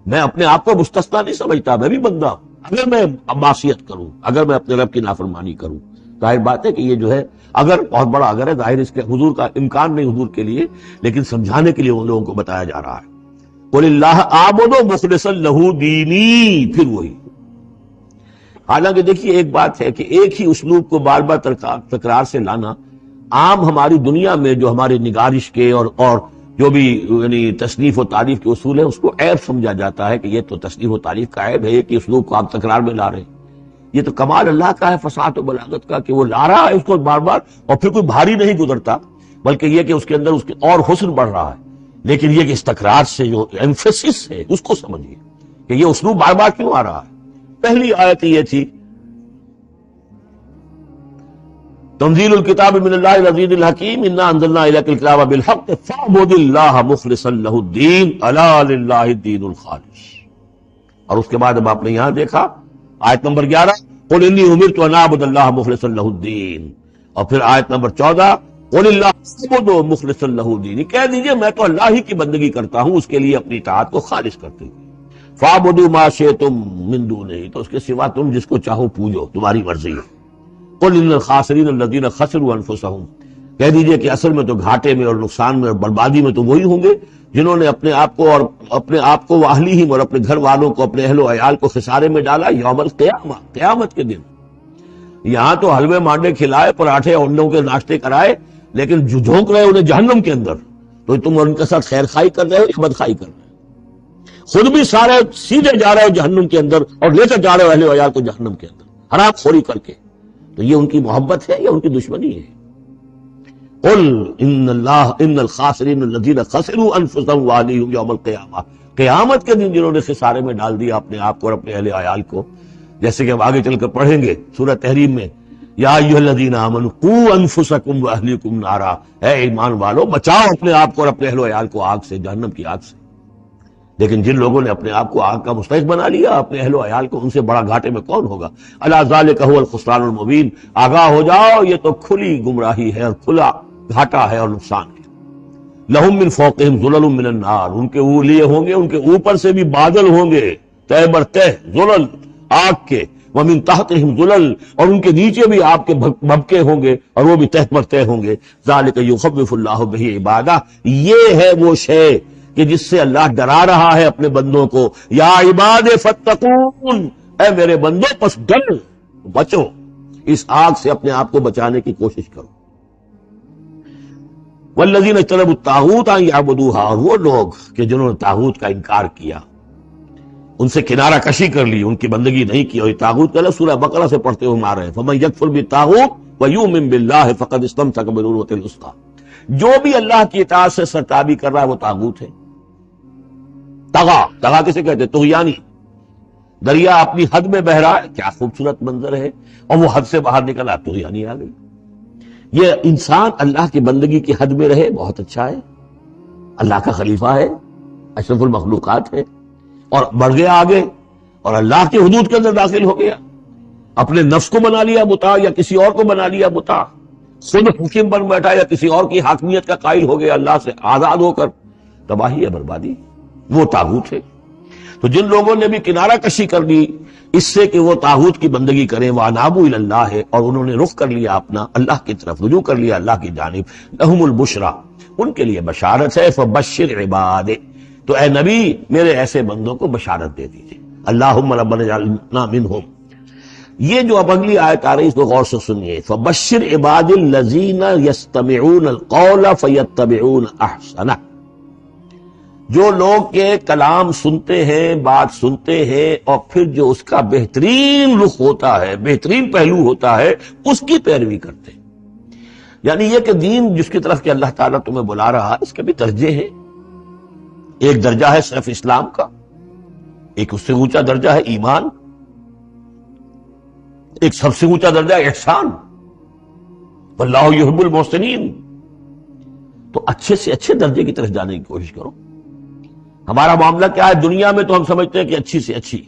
میں اپنے آپ کو مستثنا نہیں سمجھتا، میں بھی بندہ ہوں۔ اگر میں معصیت کروں، اگر میں اپنے رب کی نافرمانی کروں، ظاہر بات ہے کہ یہ جو ہے اگر بہت بڑا اگر ہے، ظاہر اس کے حضور کا امکان نہیں حضور کے لیے، لیکن سمجھانے کے لیے ان لوگوں کو بتایا جا رہا ہے۔ قل اللہ اعبد مخلصا لہ دینی، پھر وہی۔ حالانکہ دیکھیے ایک بات ہے کہ ایک ہی اسلوب کو بار بار تکرار سے لانا عام ہماری دنیا میں جو ہمارے نگارش کے اور جو بھی یعنی تصنیف و تعریف کے اصول ہیں اس کو عیب سمجھا جاتا ہے کہ یہ تو تصنیف و تعریف کا عیب ہے کہ اسلوب کو آپ تکرار میں لا رہے ہیں۔ یہ تو کمال اللہ کا ہے، فصاحت و بلاغت کا، کہ وہ لا رہا ہے اس کو بار بار، اور پھر کوئی بھاری نہیں گزرتا، بلکہ یہ کہ اس کے اندر اس کے اور حسن بڑھ رہا ہے۔ لیکن یہ کہ اس تکرار سے جو ایمفیسس ہے اس کو سمجھیے کہ یہ اسلوب بار بار کیوں آ رہا ہے۔ پہلی آیت یہ تھی تنزیل الکتاب من اللہ العزیز الحکیم انا انزلنا الیک الکتاب بالحق فاعبد اللہ مخلصا لہ الدین الا للہ الدین الخالص۔ اور اس کے بعد اب آپ نے یہاں دیکھا آیت نمبر 11 قل انی امرت ان اعبد اللہ مخلصا لہ الدین، اور پھر آیت نمبر 14 قل اللہ اعبد مخلصا لہ الدین، کہہ دیجئے میں تو اللہ ہی کی بندگی کرتا ہوں، اس کے لیے اپنی اطاعت کو خالص کرتے ہوئے۔ فاعبدوا ما شئتم من دونہ، تو اس کے سوا تم جس کو چاہو پوجو، تمہاری مرضی ہے۔ قل ان الخاسرین الذین خسروا انفسهم، کہہ دیجئے کہ اصل میں تو گھاٹے میں اور نقصان میں اور بربادی میں تو وہی ہوں گے جنہوں نے اپنے آپ کو واہلیہم اور اپنے گھر والوں کو، اپنے اہل و عیال کو خسارے میں ڈالا یوم القیامہ، قیامت کے دن۔ یہاں تو حلوے مانڈے کھلائے، پراٹھے انڈوں کے ناشتے کرائے، لیکن جو جھونک رہے انہیں جہنم کے اندر، تو تم ان کے ساتھ خیر خائی کر رہے ہو یا بدخائی کر رہے ہو؟ خود بھی سارے سیدھے جا رہے ہو جہنم کے اندر اور لے کر جا رہے ہو اہل و عیال کو جہنم کے اندر حرام خوری کر کے۔ تو یہ ان کی محبت ہے یا ان کی دشمنی ہے؟ قل ان الخاسرین الذین خسروا انفسهم واہلیہم یوم القیامہ، قیامت کے دن جنہوں نے خسارے میں ڈال دیا اپنے آپ کو اور اپنے اہل عیال کو، جیسے کہ ہم آگے چل کر پڑھیں گے سورہ تحریم میں، یا ایھا الذین آمنوا قوا انفسکم واہلیکم نارا، اے ایمان والو بچاؤ اپنے آپ کو اور اپنے اہل و عیال کو آگ سے، جہنم کی آگ سے۔ لیکن جن لوگوں نے اپنے آپ کو آگ کا مستحق بنا لیا، اپنے اہل و عیال کو، ان سے بڑا گھاٹے میں کون ہوگا؟ الا ذالک ھو الخسران المبین، آگاہ ہو جاؤ یہ تو کھلی گمراہی ہے اور کھلا گھاٹا ہے اور نقصان ہے۔ لہم من فوقہم ظلل من النار، ان کے لیے ہوں گے ان کے اوپر سے بھی بادل ہوں گے، تہ بر تہ ظلل آگ کے، ومن تحتہم ظلل، اور ان کے نیچے بھی آپ کے بھبکے ہوں گے اور وہ بھی تہ پر تہ ہوں گے۔ ذالک یخوف اللہ بہ عبادہ، یہ ہے وہ شے کہ جس سے اللہ ڈرا رہا ہے اپنے بندوں کو۔ یا عباد فتقون، اے میرے بندوں پس ڈرو، بچو، اس آگ سے اپنے آپ کو بچانے کی کوشش کرو۔ والذین اجتنبوا الطاغوت ان یعبدوها، اور وہ لوگ کہ جنہوں نے طاغوت کا انکار کیا، ان سے کنارہ کشی کر لی، ان کی بندگی نہیں کی، اور طاغوت کا لفظ سورہ بقرہ سے پڑھتے ہوئے آ رہے ہیں، فمن یکفر بالطاغوت ویؤمن باللہ فقد استمسک بالعروۃ الوثقی، جو بھی اللہ کی اطاعت سے سرتابی کر رہا ہے وہ طاغوت ہے۔ طغا کسے کہتے ہیں؟ طغیانی، دریا اپنی حد میں بہ رہا ہے، کیا خوبصورت منظر ہے، اور وہ حد سے باہر نکلا، طغیانی آ گئی۔ یہ انسان اللہ کی بندگی کی حد میں رہے، بہت اچھا ہے، اللہ کا خلیفہ ہے، اشرف المخلوقات ہے، اور بڑھ گیا آگے اور اللہ کی حدود کے اندر داخل ہو گیا، اپنے نفس کو بنا لیا مطاع یا کسی اور کو بنا لیا مطاع، خود حکیم بن بیٹھا یا کسی اور کی حاکمیت کا قائل ہو گیا اللہ سے آزاد ہو کر، تباہی ہے، بربادی، وہ طاغوت ہے۔ تو جن لوگوں نے بھی کنارہ کشی کر لی اس سے کہ وہ طاغوت کی بندگی کریں، وَأَنَابُوا إِلَى اللَّهِ، اور انہوں نے رخ کر لیا اپنا اللہ کی طرف، رجوع کر لیا اللہ کی جانب، لَهُمُ الْبُشْرَى، ان کے لیے بشارت ہے، فَبَشِّرْ عِبَادِ، تو اے نبی میرے ایسے بندوں کو بشارت دے دیجئے، اللہم ربنا اجعلنا منہم۔ یہ جو اب اگلی آیت آ رہی اس کو غور سے سنیے، فَبَشِّرْ عِبَادِ الَّذِينَ يَسْتَمِعُونَ الْقَوْلَ فَيَتَّبِعُونَ أَحْسَنَهُ، جو لوگ کے کلام سنتے ہیں، بات سنتے ہیں، اور پھر جو اس کا بہترین رخ ہوتا ہے، بہترین پہلو ہوتا ہے، اس کی پیروی کرتے ہیں۔ یعنی یہ کہ دین جس کی طرف کہ اللہ تعالیٰ تمہیں بلا رہا ہے، اس کے بھی درجے ہیں۔ ایک درجہ ہے صرف اسلام کا، ایک اس سے اونچا درجہ ہے ایمان، ایک سب سے اونچا درجہ ہے احسان، واللہ یحب المحسنین۔ تو اچھے سے اچھے درجے کی طرف جانے کی کوشش کرو۔ ہمارا معاملہ کیا ہے؟ دنیا میں تو ہم سمجھتے ہیں کہ اچھی سے اچھی،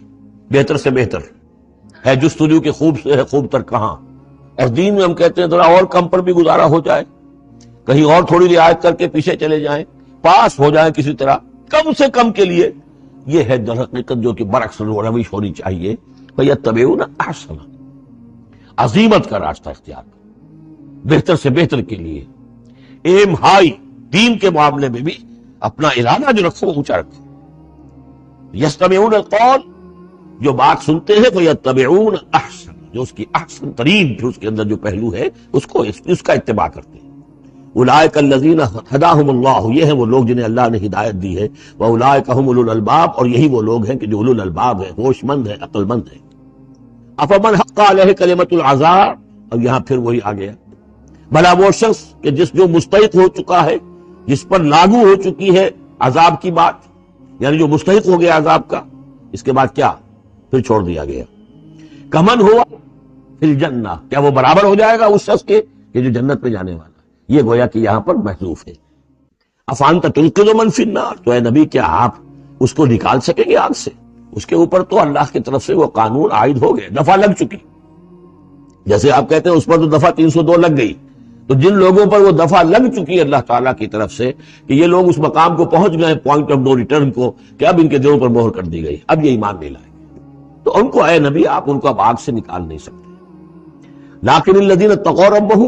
بہتر سے بہتر ہے، جستجو کہ خوب سے ہے خوب تر کہاں، اور دین میں ہم کہتے ہیں ذرا اور کم پر بھی گزارا ہو جائے، کہیں اور تھوڑی رعایت کر کے پیچھے چلے جائیں، پاس ہو جائیں کسی طرح، کم سے کم کے لیے۔ یہ ہے در حقیقت جو کہ برعکس روش ہونی چاہیے، فَيَتَّبِعُونَ أَحْسَنَهُ، عزیمت کا راستہ اختیار کرو، بہتر سے بہتر کے لیے ایم ہائی، دین کے معاملے میں بھی اپنا ارادہ جو رکھو اونچا رکھو۔ یستمعون القول، جو بات سنتے ہیں، فیتبعون احسن، جو اس کی احسن ترین، جو اس کے اندر جو پہلو ہے اس کا اتباع کرتے ہیں۔ اولئک الذین ہداہم اللہ، یہ ہیں وہ لوگ جنہیں اللہ نے ہدایت دی ہے، واولئک هم اولو الالباب، اور یہی وہ لوگ ہیں کہ جو اولو الالباب ہیں، ہوش مند ہیں، عقل مند ہیں۔ افمن حق علیہ کلمۃ العذاب، اب یہاں پھر وہی آ گیا، بھلا وہ شخص کہ جو مستحق ہو چکا ہے، جس پر لاگو ہو چکی ہے عذاب کی بات، یعنی جو مستحق ہو گیا عذاب کا، اس کے بعد کیا پھر چھوڑ دیا گیا، کمن ہوا فی الجنہ، کیا وہ برابر ہو جائے گا اس شخص کے کہ جو جنت میں جانے والا ہے؟ یہ گویا کہ یہاں پر محذوف ہے۔ افانت تنقذ من فی النار، تو اے نبی کیا آپ اس کو نکال سکیں گے آگ سے؟ اس کے اوپر تو اللہ کی طرف سے وہ قانون عائد ہو گئے، دفعہ لگ چکی، جیسے آپ کہتے ہیں اس پر تو دفعہ 302 لگ گئی، تو جن لوگوں پر وہ دفعہ لگ چکی ہے اللہ تعالیٰ کی طرف سے کہ یہ لوگ اس مقام کو پہنچ گئے، پوائنٹ آف نو ریٹرن کو، کہ اب ان کے دلوں پر مہر کر دی گئی، اب یہ ایمان نہیں لائیں گے، تو ان کو اے نبی آپ ان کو اب آگ سے نکال نہیں سکتے۔ لیکن الذین اتقوا ربہم،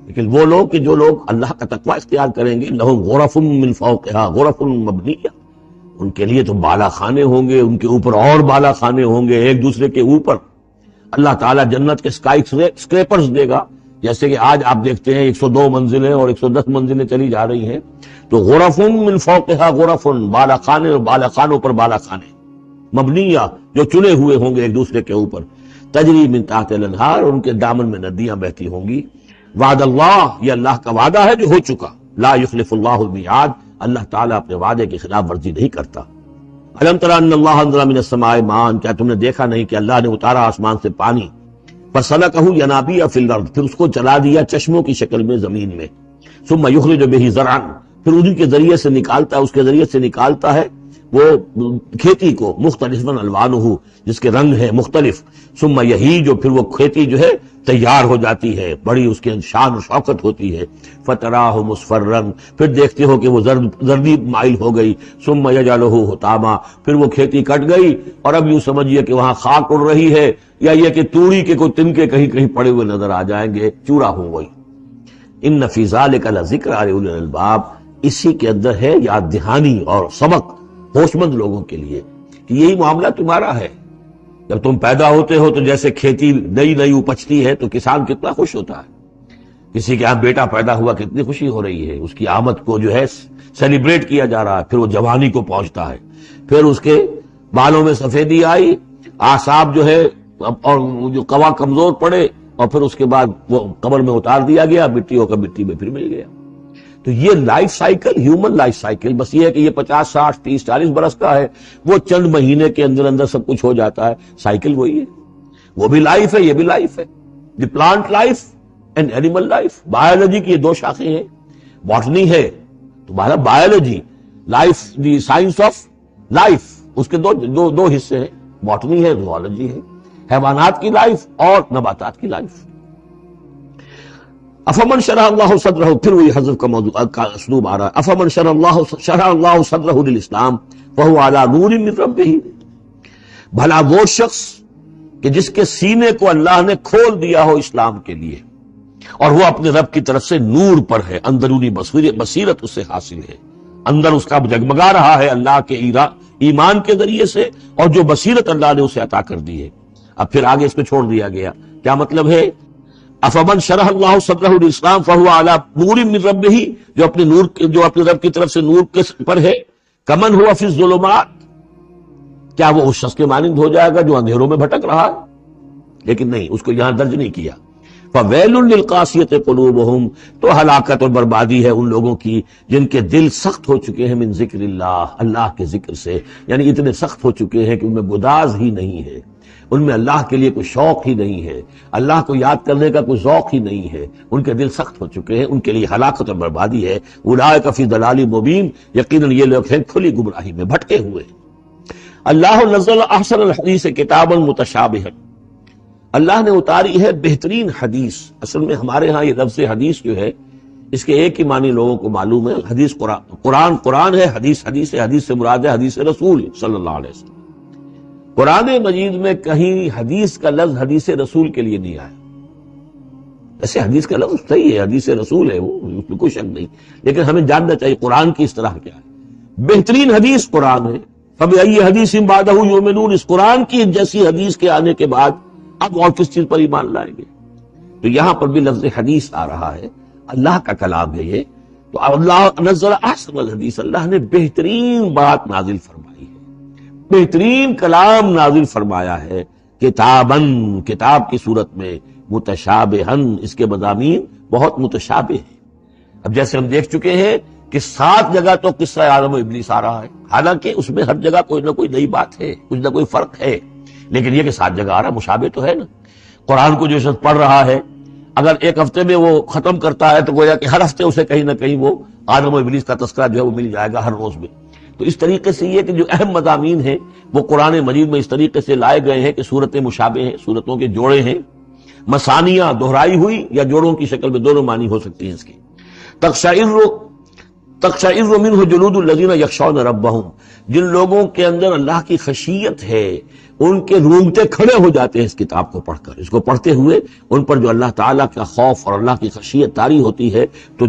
لیکن وہ لوگ کہ جو لوگ اللہ کا تقوی اختیار کریں گے، لہم غرف من فوقہا غرف مبنیہ، ان کے لیے تو بالا خانے ہوں گے، ان کے اوپر اور بالا خانے ہوں گے ایک دوسرے کے اوپر۔ اللہ تعالیٰ جنت کے اسکائی اسکریپرز دے گا، جیسے کہ آج آپ دیکھتے ہیں 102 منزلیں اور 110 منزلیں چلی جا رہی ہیں، تو غرف من فوقہا غرف، بالا خانے اور بالا خانوں پر بالا خانے، مبنیہ جو چنے ہوئے ہوں گے ایک دوسرے کے اوپر، تجری من تحت الانہار، ان کے دامن میں ندیاں بہتی ہوں گی۔ وعد اللہ، یہ اللہ کا وعدہ ہے جو ہو چکا، لا یخلف اللہ المیعاد، اللہ تعالیٰ اپنے وعدے کی خلاف ورزی نہیں کرتا۔ الم تر ان اللہ انزل من السماء ماء، کیا تم نے دیکھا نہیں کہ اللہ نے اتارا آسمان سے پانی، فسلکہ ینابیع فی الارض، پھر اس کو چلا دیا چشموں کی شکل میں زمین میں، ثم یخرج بہ زرعا، پھر انہی کے ذریعے سے نکالتا ہے، اس کے ذریعے سے نکالتا ہے وہ کھیتی کو، مختلف الوانہ، جس کے رنگ ہیں مختلف، ثم یہیج، پھر وہ کھیتی جو ہے تیار ہو جاتی ہے، بڑی اس کے شان و شوکت ہوتی ہے، فتراہ مصفرا، پھر دیکھتے ہو کہ وہ زردی مائل ہو گئی، ثم یجعلہ حطاما، پھر وہ کھیتی کٹ گئی اور اب یوں سمجھیے کہ وہاں خاک اڑ رہی ہے، یا یہ کہ توڑی کے کوئی تنکے کہیں کہیں پڑے ہوئے نظر آ جائیں گے، چورا ہو گئی۔ ان فی ذلک لذکر لأولی الالباب، اسی کے اندر ہے یاد دہانی اور سبق ہوش مند لوگوں کے لیے کہ یہی معاملہ تمہارا ہے۔ جب تم پیدا ہوتے ہو تو جیسے کھیتی نئی نئی اپجتی ہے تو کسان کتنا خوش ہوتا ہے، کسی کے یہاں بیٹا پیدا ہوا کتنی خوشی ہو رہی ہے، اس کی آمد کو جو ہے سیلیبریٹ کیا جا رہا ہے، پھر وہ جوانی کو پہنچتا ہے، پھر اس کے بالوں میں سفیدی آئی، اعصاب جو ہے اور جو قوا کمزور پڑے، اور پھر اس کے بعد وہ قبر میں اتار دیا گیا، مٹی ہو کر مٹی میں پھر مل گیا۔ تو یہ life cycle, human life cycle, بس یہ ہے کہ یہ 50 60 30 40 برس کا ہے، وہ چند مہینے کے اندر اندر سب کچھ ہو جاتا ہے، سائیکل وہی ہے، وہ بھی لائف ہے یہ بھی لائف ہے۔ The plant life and animal life, biology کی یہ دو شاخیں ہیں، باٹنی ہے تو biology, life the science of life, اس کے دو حصے ہیں، باٹنی ہے، زوالوجی ہے، حیوانات کی لائف اور نباتات کی لائف۔ افمن شرح اللہ صدرہ، پھر وہی حذف کا موضوع کا اسلوب آ رہا ہے، افمن شرح اللہ صدرہ للاسلام وہو علی نور من ربہ، بھلا وہ شخص کہ جس کے سینے کو اللہ نے کھول دیا ہو اسلام کے لیے، اور وہ اپنے رب کی طرف سے نور پر ہے، اندرونی بصیرت اس سے حاصل ہے، اندر اس کا جگمگا رہا ہے اللہ کے ایمان کے ذریعے سے، اور جو بصیرت اللہ نے اسے عطا کر دی ہے۔ اب پھر آگے اس کو چھوڑ دیا گیا، کیا مطلب ہے؟ افمن شرح اللہ صدرہ للاسلام فہو علی نور من ربہ، جو اپنے رب کی طرف سے نور کے پر ہے، کمن ہوا فی الظلمات، کیا وہ اس شخص کے مانند ہو جائے گا جو اندھیروں میں بھٹک رہا ہے؟ لیکن نہیں، اس کو یہاں درج نہیں کیا۔ فویل للقاسیۃ قلوبہم، تو ہلاکت اور بربادی ہے ان لوگوں کی جن کے دل سخت ہو چکے ہیں من ذکر اللہ کے ذکر سے، یعنی اتنے سخت ہو چکے ہیں کہ ان میں گداز ہی نہیں ہے، ان میں اللہ کے لیے کوئی شوق ہی نہیں ہے، اللہ کو یاد کرنے کا کوئی ذوق ہی نہیں ہے، ان کے دل سخت ہو چکے ہیں، ان کے لیے ہلاکت اور بربادی ہے۔ اولئک فی ضلال مبین، یقیناً یہ لوگ ہیں کھلی گمراہی میں بھٹکے ہوئے۔ اللہ نزل احسن الحدیث کتابا متشابہا، اللہ نے اتاری ہے بہترین حدیث۔ اصل میں ہمارے ہاں یہ لفظ حدیث جو ہے اس کے ایک ہی معنی لوگوں کو معلوم ہے، حدیث قرآن ہے، حدیث ہے، حدیث سے مراد ہے حدیث رسول صلی اللہ علیہ وسلم۔ قرآن مجید میں کہیں حدیث کا لفظ حدیث رسول کے لیے نہیں آیا، ایسے حدیث کا لفظ صحیح ہے، حدیث رسول ہے، وہ اس میں کوئی شک نہیں، لیکن ہمیں جاننا چاہیے قرآن کی اصطلاح کیا ہے۔ بہترین حدیث قرآن ہے، فبأي حدیث بعدہ یؤمنون، اس قرآن کی جیسی حدیث کے آنے کے بعد اب اور کس چیز پر ایمان لائیں گے؟ تو یہاں پر بھی لفظ حدیث آ رہا ہے، اللہ کا کلام ہے یہ، تو اللہ نزل احسن الحدیث، اللہ نے بہترین بات نازل فرمائی ہے، بہترین کلام نازل فرمایا ہے، کتاباً، کتاب کی صورت میں، متشابہاً، اس کے مضامین بہت متشابہ ہیں۔ اب جیسے ہم دیکھ چکے ہیں کہ 7 جگہ تو قصہ آدم و ابلیس آ رہا ہے، حالانکہ اس میں ہر جگہ کوئی نہ کوئی نئی بات ہے، کچھ نہ کوئی فرق ہے، لیکن یہ کہ 7 جگہ آ رہا مشابہ تو ہے نا۔ قرآن کو جو شخص پڑھ رہا ہے اگر ایک ہفتے میں وہ ختم کرتا ہے تو گویا کہ ہر ہفتے اسے کہیں نہ کہیں وہ آدم و ابلیس کا تذکرہ جو ہے وہ مل جائے گا ہر روز میں۔ تو اس طریقے سے یہ کہ جو اہم مضامین ہیں وہ قرآن مجید میں اس طریقے سے لائے گئے ہیں کہ صورتیں مشابہ ہیں، صورتوں کے جوڑے ہیں، مسانیاں دہرائی ہوئی یا جوڑوں کی شکل میں دونوں معنی ہو سکتی ہیں اس کی۔ تقشعر، تقشعر منہ جلود الذین یخشون ربہم، جن لوگوں کے اندر اللہ کی خشیت ہے ان کے رونگٹے کھڑے ہو جاتے ہیں اس کتاب کو پڑھ کر۔ اس کو پڑھتے ہوئے ان پر جو اللہ تعالیٰ کا خوف اور اللہ کی خشیت طاری ہوتی ہے تو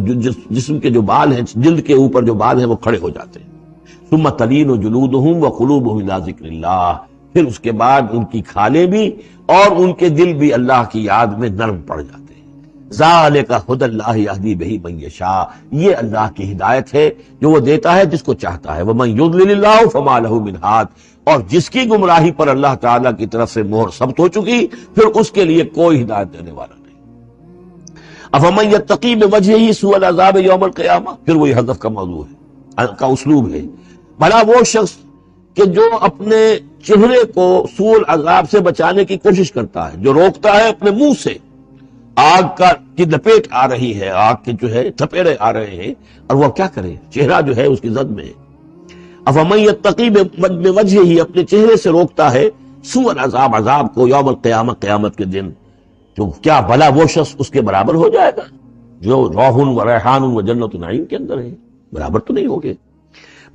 جسم کے جو بال ہیں، جلد کے اوپر جو بال ہیں وہ کھڑے ہو جاتے ہیں۔ ثم تلین جلودہم وقلوبہم الی ذکر اللہ، پھر اس کے بعد ان کی کھالیں بھی اور ان کے دل بھی اللہ کی یاد میں نرم پڑ جاتے ہیں۔ ذالک ھدی اللہ یہدی بہ من یشاء، یہ اللہ کی ہدایت ہے جو وہ دیتا ہے جس کو چاہتا ہے۔ ومن یضلل اللہ فما لہ من ہاد، اور جس کی گمراہی پر اللہ تعالیٰ کی طرف سے مہر ثبت ہو چکی پھر اس کے لیے کوئی ہدایت دینے والا نہیں۔ افمن یتقی بوجہہ سوء العذاب یوم القیامہ، پھر وہی حذف کا موضوع ہے، کا اسلوب ہے۔ بھلا وہ شخص کہ جو اپنے چہرے کو سوء العذاب سے بچانے کی کوشش کرتا ہے، جو روکتا ہے اپنے منہ سے، آگ کی لپیٹ آ رہی ہے، آگ کے جو ہے تھپیڑے آ رہے ہیں، اور وہ کیا کرے، چہرہ جو ہے اس کی زد میں ہے۔ افمن یتقی بوجہہ، اپنے چہرے سے روکتا ہے سوء العذاب، عذاب کو، یوم القیامہ، قیامت کے دن، تو کیا بھلا وہ شخص اس کے برابر ہو جائے گا جو روح و ریحان و جنت نعیم کے اندر ہے؟ برابر تو نہیں ہوگے۔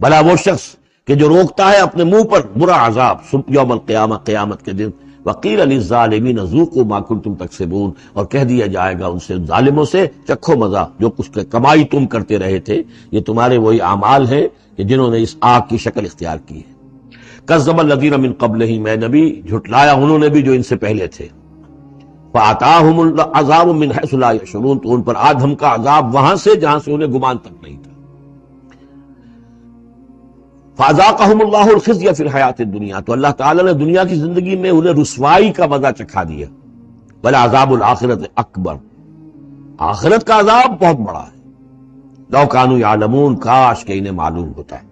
بھلا وہ شخص کہ جو روکتا ہے اپنے منہ پر برا عذاب یوم القیامہ، قیامت کے دن، وقیل للظالمین ذوقوا ما کنتم تکسبون، اور کہہ دیا جائے گا ان سے، ظالموں سے، چکھو مزہ جو کچھ کمائی تم کرتے رہے تھے، یہ تمہارے وہی اعمال ہیں کہ جنہوں نے اس آگ کی شکل اختیار کی ہے۔ کذب الذین من قبلہم، میں نبی جھٹلایا انہوں نے بھی جو ان سے پہلے تھے۔ فاتاہم العذاب من حیث لا یشعرون، تو ان پر آ دھمکا عذاب وہاں سے جہاں سے انہیں گمان تک نہیں تھا۔ فَأَذَاقَهُمُ اللَّهُ الْخِزْيَ فِي الْحَيَاةِ الدُّنْيَا، تو اللہ تعالیٰ نے دنیا کی زندگی میں انہیں رسوائی کا مزہ چکھا دیا۔ وَلَعَذَابُ الْآخِرَةِ أَكْبَرُ، آخرت کا عذاب بہت بڑا ہے۔ لَوْ كَانُوا يَعْلَمُونَ، کاش کہ انہیں معلوم ہوتا ہے۔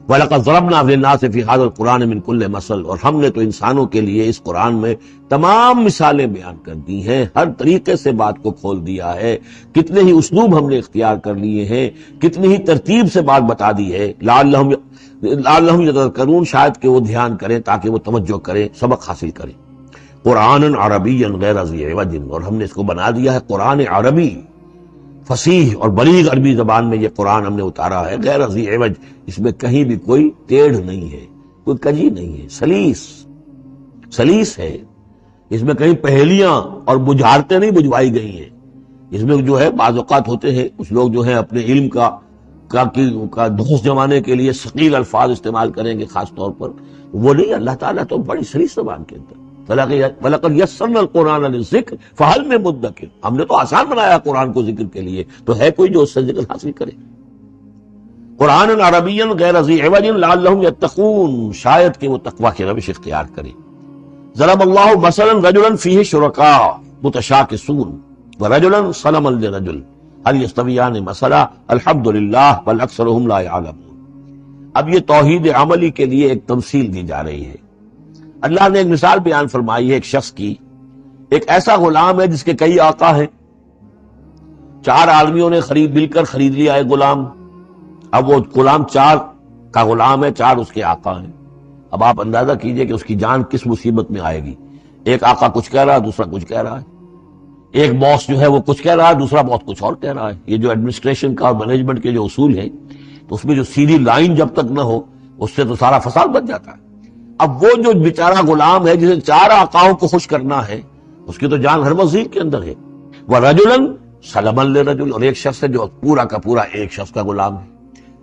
وَلَقَدْ ضَرَبْنَا لِلنَّاسِ فِي هَذَا الْقُرْآنِ مِنْ كُلِّ مَثَلٍ، اور ہم نے تو انسانوں کے لیے اس قرآن میں تمام مثالیں بیان کر دی ہیں، ہر طریقے سے بات کو کھول دیا ہے، کتنے ہی اسلوب ہم نے اختیار کر لیے ہیں، کتنی ہی ترتیب سے بات بتا دی ہے، لعلہم یتذکرون، شاید کہ وہ دھیان کریں، تاکہ وہ توجہ کریں، سبق حاصل کریں۔ قرآن عربی غیر ذی عوج، اور ہم نے اس کو بنا دیا ہے قرآن عربی، فصیح اور بلیغ عربی زبان میں یہ قرآن ہم نے اتارا ہے، غیر ذی عوج، اس میں کہیں بھی کوئی ٹیڑھ نہیں ہے، کوئی کجی نہیں ہے، سلیس ہے، اس میں کہیں پہیلیاں اور بجھارتیں نہیں بجھوائی گئی ہیں۔ اس میں جو ہے بعض اوقات ہوتے ہیں کچھ لوگ جو ہیں اپنے علم کا دھوس جمانے کے لیے ثقیل الفاظ استعمال کریں گے، خاص طور پر وہ نہیں، اللہ تعالیٰ تو بڑی سلیس زبان کے اندر، وَلَقَدْ يَسَّرْنَا الْقُرْآنَ لِلذِّكْرِ فَهَلْ مِن مُدَّكِرٍ، ہم نے تو آسان بنایا قرآن کو ذکر کے لیے، تو ہے کوئی جو اس سے ذکر حاصل کرے۔ قرآن عربی غیر ذی عوج لعلہم یتقون، شاید کہ وہ تقوی کی روش اختیار کریں۔ ضرب اللہ مثلا رجلا فیہ شرکاء متشاکسون ورجلا سلما لرجل هل یستویان مثلا الحمد للہ بل اکثرهم لا یعلمون۔ اب یہ توحید عملی کے لیے ایک تمثیل دی جا رہی ہے۔ اللہ نے ایک مثال بیان فرمائی ہے ایک شخص کی، ایک ایسا غلام ہے جس کے کئی آقا ہیں، 4 آدمیوں نے مل کر خرید لیا ہے غلام، اب وہ غلام 4 کا غلام ہے، 4 اس کے آقا ہیں۔ اب آپ اندازہ کیجئے کہ اس کی جان کس مصیبت میں آئے گی۔ ایک آقا کچھ کہہ رہا ہے، دوسرا کچھ کہہ رہا ہے، ایک باس جو ہے وہ کچھ کہہ رہا ہے، دوسرا باس کچھ اور کہہ رہا ہے۔ یہ جو ایڈمنسٹریشن کا اور مینجمنٹ کے جو اصول ہیں، تو اس میں جو سیدھی لائن جب تک نہ ہو اس سے تو سارا فساد بچ جاتا ہے۔ اب وہ جو بیچارہ غلام ہے جسے 4 آقاؤں کو خوش کرنا ہے، اس کی تو جان ہر وزیر کے اندر ہے۔ وَرَجُلًا سَلَمًا لِرَجُلٍ، اور ایک شخص ہے جو پورا کا پورا ایک شخص کا غلام ہے۔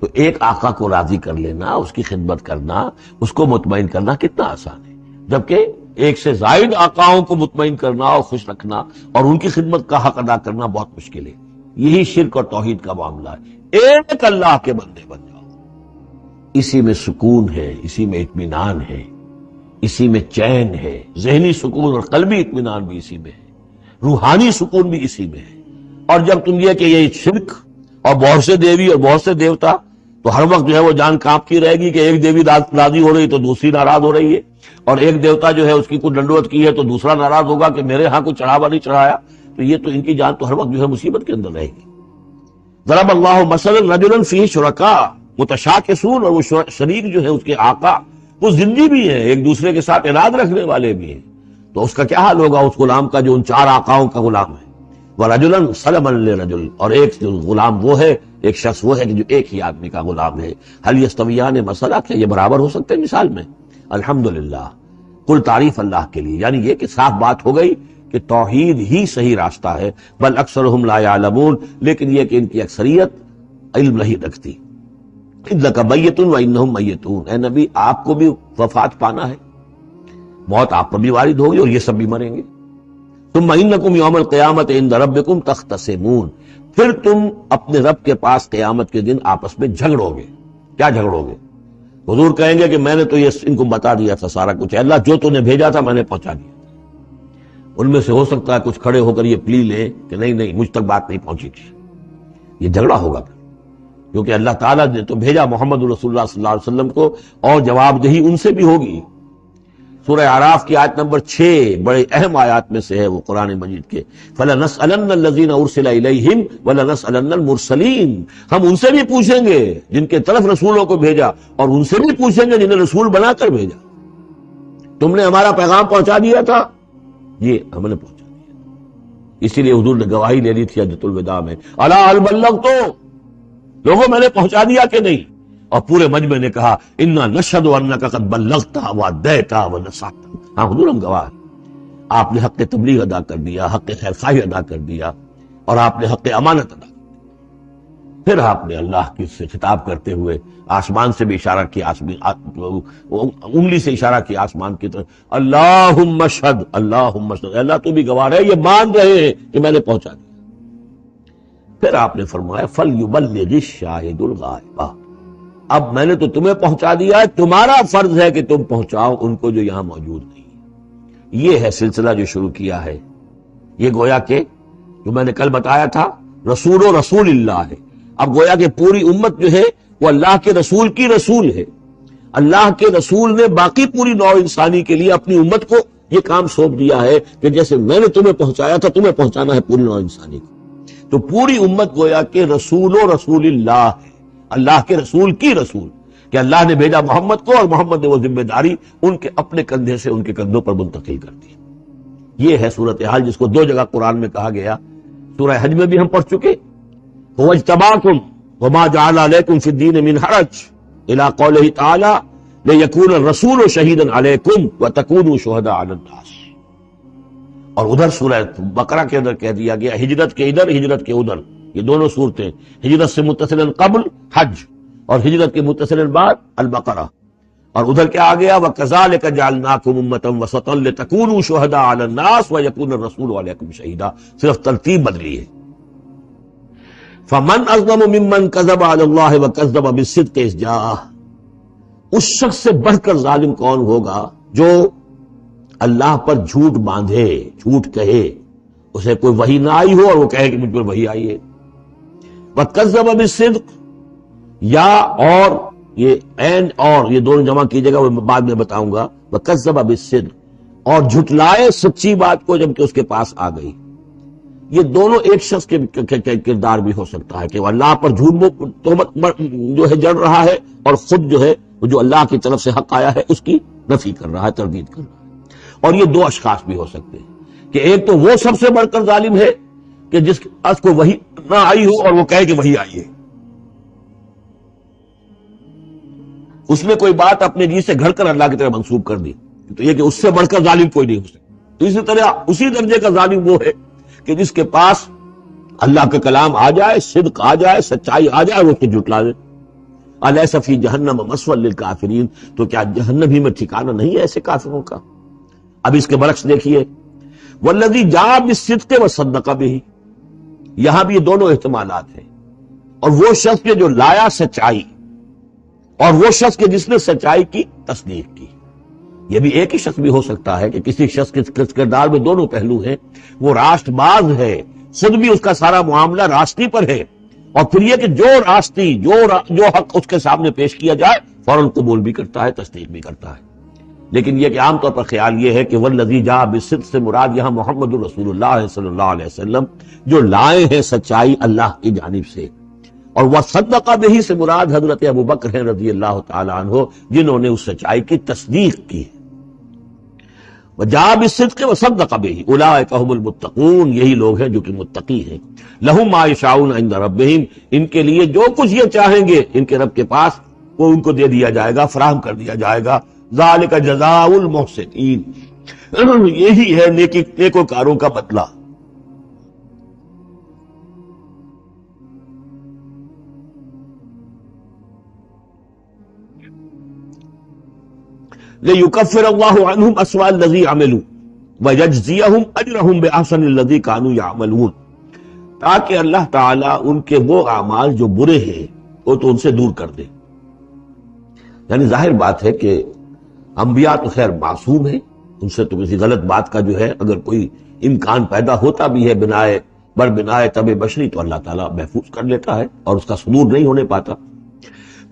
تو ایک آقا کو راضی کر لینا، اس کی خدمت کرنا، اس کو مطمئن کرنا کتنا آسان ہے، جبکہ ایک سے زائد آقاؤں کو مطمئن کرنا اور خوش رکھنا اور ان کی خدمت کا حق ادا کرنا بہت مشکل ہے۔ یہی شرک اور توحید کا معاملہ ہے، ایک اللہ کے بندے بن جاؤ، اسی میں سکون ہے، اسی میں اطمینان ہے، اسی میں چین ہے، ذہنی سکون اور قلبی اطمینان بھی اسی میں ہے، روحانی سکون بھی اسی میں ہے۔ اور جب تم یہ کہ یہ شرک اور بہت سے دیوی اور بہت سے دیوتا، تو ہر وقت جو ہے وہ جان کانپتی رہے گی کہ ایک دیوی راضی ہو رہی تو دوسری ناراض ہو رہی ہے، اور ایک دیوتا جو ہے اس کی کوئی ڈنڈوت کی ہے تو دوسرا ناراض ہوگا کہ میرے ہاں کوئی چڑھاوا نہیں چڑھایا، تو یہ تو ان کی جان تو ہر وقت جو ہے مصیبت کے اندر رہے گی۔ ضرب اللہ مثلا رجلا فیہ شرکاء متشاکسون، اور وہ شریک جو ہے اس کے آقا وہ زندگی بھی ہیں، ایک دوسرے کے ساتھ اناد رکھنے والے بھی ہیں، تو اس کا کیا حال ہوگا اس غلام کا جو ان 4 آقاؤں کا غلام ہے۔ وَرَجُلًا سَلَمًا لِرَجُلٍ، اور ایک جو غلام وہ ہے، ایک شخص وہ ہے کہ جو ایک ہی آدمی کا غلام ہے. هل يستويان مثلا، کیا یہ برابر ہو سکتے ہیں مثال میں؟ الحمدللہ، کل تعریف اللہ کے لیے. یعنی یہ کہ صاف بات ہو گئی کہ توحید ہی صحیح راستہ ہے. بل اکثرهم لا يعلمون، لیکن یہ کہ ان کی اکثریت علم نہیں رکھتی. انک میت وانہم میتون، اے نبی آپ کو بھی وفات پانا ہے، موت آپ پر بھی وارد ہوگی اور یہ سب بھی مریں گے. ثم انکم یوم القیامت عند ربکم تختصمون، پھر تم اپنے رب کے پاس قیامت کے دن آپس میں جھگڑو گے. کیا جھگڑو گے؟ حضور کہیں گے کہ میں نے تو یہ ان کو بتا دیا تھا سارا کچھ، اللہ جو تو نے بھیجا تھا میں نے پہنچا دیا. ان میں سے ہو سکتا ہے کچھ کھڑے ہو کر یہ پلی لیں کہ نہیں مجھ تک بات نہیں پہنچی تھی. یہ جھگڑا ہوگا پھر، کیونکہ اللہ تعالیٰ نے تو بھیجا محمد رسول اللہ صلی اللہ علیہ وسلم کو، اور جواب دہی ان سے بھی ہوگی. سورہ اعراف کی آیت نمبر 6 بڑے اہم آیات میں سے ہے وہ قرآن مجید کے. فَلَنَسْأَلَنَّ الَّذِينَ أُرْسِلَ إِلَيْهِمْ وَلَنَسْأَلَنَّ الْمُرْسَلِينَ، ہم ان سے بھی پوچھیں گے جن کے طرف رسولوں کو بھیجا، اور ان سے بھی پوچھیں گے جنہیں رسول بنا کر بھیجا. تم نے ہمارا پیغام پہنچا دیا تھا؟ یہ ہم نے پہنچا دیا. اسی لیے حضور نے گواہی لے لی تھی حجۃ الوداع میں، الا هل بلغت، لوگوں میں نے پہنچا دیا کہ نہیں؟ اور پورے مجمع نے کہا انا نشهد انک قد بلغت وادیت ونصحت. ہاں حضور ہم گواہ ہیں، آپ نے حق تبلیغ ادا کر دیا، حق خیر خواہی ادا کر دیا، اور آپ نے حق امانت ادا کر دیا. پھر آپ نے اللہ کی سے خطاب کرتے ہوئے آسمان سے بھی اشارہ کیا، انگلی سے اشارہ کیا آسمان کی طرف، اللہم اشہد، اللہم اشہد، اللہ تو بھی گواہ ہے، یہ مان رہے ہیں کہ میں نے پہنچا دیا. پھر آپ نے فرمایا فَلْيُبَلِّغِ الشَّاهِدُ الْغَائِبَ، اب میں نے تو تمہیں پہنچا دیا ہے، تمہارا فرض ہے کہ تم پہنچاؤ ان کو جو یہاں موجود نہیں. یہ ہے سلسلہ جو شروع کیا ہے. یہ گویا کہ جو میں نے کل بتایا تھا رسول و رسول اللہ ہے. اب گویا کہ پوری امت جو ہے وہ اللہ کے رسول کی رسول ہے. اللہ کے رسول نے باقی پوری نوع انسانی کے لیے اپنی امت کو یہ کام سونپ دیا ہے کہ جیسے میں نے تمہیں پہنچایا تھا تمہیں پہنچانا ہے پوری نوع انسانی کو. تو پوری امت گویا کہ رسول و رسول اللہ ہے، اللہ کے رسول کی رسول، کہ اللہ نے بھیجا محمد کو، اور محمد نے وہ ذمہ داری ان کے اپنے کندھے سے ان کے کندھوں پر منتقل کر دی. یہ ہے صورتحال جس کو 2 جگہ قرآن میں کہا گیا. سورہ حج میں بھی ہم پڑھ چکے، هو اجتباکم وما جعل علیکم فی الدین من حرج الی قولہ تعالی لیکون الرسول شہیدا علیکم وتکونوا شہداء علی الناس. اور ادھر سورہ بقرہ کے اندر کہہ دیا گیا ہجرت کے ادھر ہجرت کے ادھر. یہ دونوں صورتیں، ہجرت سے متصل قبل حج اور ہجرت کے متصل بعد البقرہ. اور ادھر کیا آ گیا وَكَذَلِكَ جَعَلْنَاكُمْ أُمَّةً وَسَطًا لِتَكُونُوا شُهَدَاءَ عَلَى النَّاسِ وَيَكُونَ الرَّسُولُ عَلَيْكُمْ شَهِيدًا، صرف ترتیب بدلی ہے. فَمَنْ أَظْلَمُ مِمَّنْ كَذَبَ عَلَى اللَّهِ وَكَذَّبَ بِالصِّدْقِ إِذْ جَاءَهُ، اس شخص سے بڑھ کر ظالم کون ہوگا جو اللہ پر جھوٹ باندھے، جھوٹ کہے، اسے کوئی وحی نہ آئی ہو اور وہ کہے کہ مجھ پر وحی آئی ہے. وَكَذَّبَ بِالصِّدْقِ، یا اور یہ این اور یہ دونوں جمع کیجیے گا، وہ بعد میں بتاؤں گا. وَكَذَّبَ بِالصِّدْقِ، اور جھٹلائے سچی بات کو جبکہ اس کے پاس آ گئی. یہ دونوں ایک شخص کے کردار بھی ہو سکتا ہے کہ وہ اللہ پر جھوٹ تہمت جو ہے جڑ رہا ہے، اور خود جو ہے جو اللہ کی طرف سے حق آیا ہے اس کی نفی کر رہا ہے، تردید کر رہا ہے. اور یہ 2 اشخاص بھی ہو سکتے ہیں کہ ایک تو وہ سب سے بڑھ کر ظالم ہے کہ جس اس کو وحی نہ آئی ہو اور وہ کہے کہ وحی آئی ہے. اس نے کوئی بات اپنے جی سے گھڑ کر اللہ کی طرف منسوب کر دی، تو یہ کہ اس سے بڑھ کر ظالم کوئی نہیں ہو سکتا. تو اسی طرح اسی درجے کا ظالم وہ ہے کہ جس کے پاس اللہ کا کلام آ جائے، صدق آ جائے، سچائی آ جائے، وہ اس کو جھٹلا دے. الیس فی جہنم مثوی للکافرین، تو کیا جہنم ہی میں ٹھکانہ نہیں ہے ایسے کافروں کا؟ اب اس کے برعکس دیکھیے والذی جاء بالصدق وصدق بہ، یہاں بھی یہ دونوں احتمالات ہیں. اور وہ شخص کے جو لایا سچائی، اور وہ شخص کے جس نے سچائی کی تصدیق کی. یہ بھی ایک ہی شخص بھی ہو سکتا ہے کہ کسی شخص کے کردار میں دونوں پہلو ہیں. وہ راست باز ہے، خود بھی اس کا سارا معاملہ راستی پر ہے، اور پھر یہ کہ جو راستی جو حق اس کے سامنے پیش کیا جائے فوراً قبول بھی کرتا ہے، تصدیق بھی کرتا ہے. لیکن یہ کہ عام طور پر خیال یہ ہے کہ والذی جاء بالصدق سے مراد یہاں محمد رسول اللہ صلی اللہ علیہ وسلم جو لائے ہیں سچائی اللہ کی جانب سے، اور وصدق بہ سے مراد حضرت ابوبکر ہیں رضی اللہ تعالی عنہ، جنہوں نے اس سچائی کی تصدیق کی. وجاء بالصدق وصدق به اولئک هم المتقون، یہی لوگ ہیں جو کہ متقی ہیں. لهم ما یشاءون عند ربهم، ان کے لیے جو کچھ یہ چاہیں گے ان کے رب کے پاس وہ ان کو دے دیا جائے گا، فراہم کر دیا جائے گا. ذالک جزاء المحسنین، یہی ہے نیکوکاروں کا بدلہ. لِيُكَفِّرَ اللَّهُ عَنْهُمْ أَسْوَأَ الَّذِي عَمِلُوا وَيَجْزِيَهُمْ أَجْرَهُمْ بِأَحْسَنِ الَّذِي كَانُوا يَعْمَلُونَ، تاکہ اللہ تعالیٰ ان کے وہ اعمال جو برے ہیں وہ تو ان سے دور کر دے. یعنی ظاہر بات ہے کہ انبیاء تو خیر معصوم ہیں، ان سے تو کسی غلط بات کا جو ہے اگر کوئی امکان پیدا ہوتا بھی ہے بنائے طب بشری تو اللہ تعالیٰ محفوظ کر لیتا ہے اور اس کا صدور نہیں ہونے پاتا.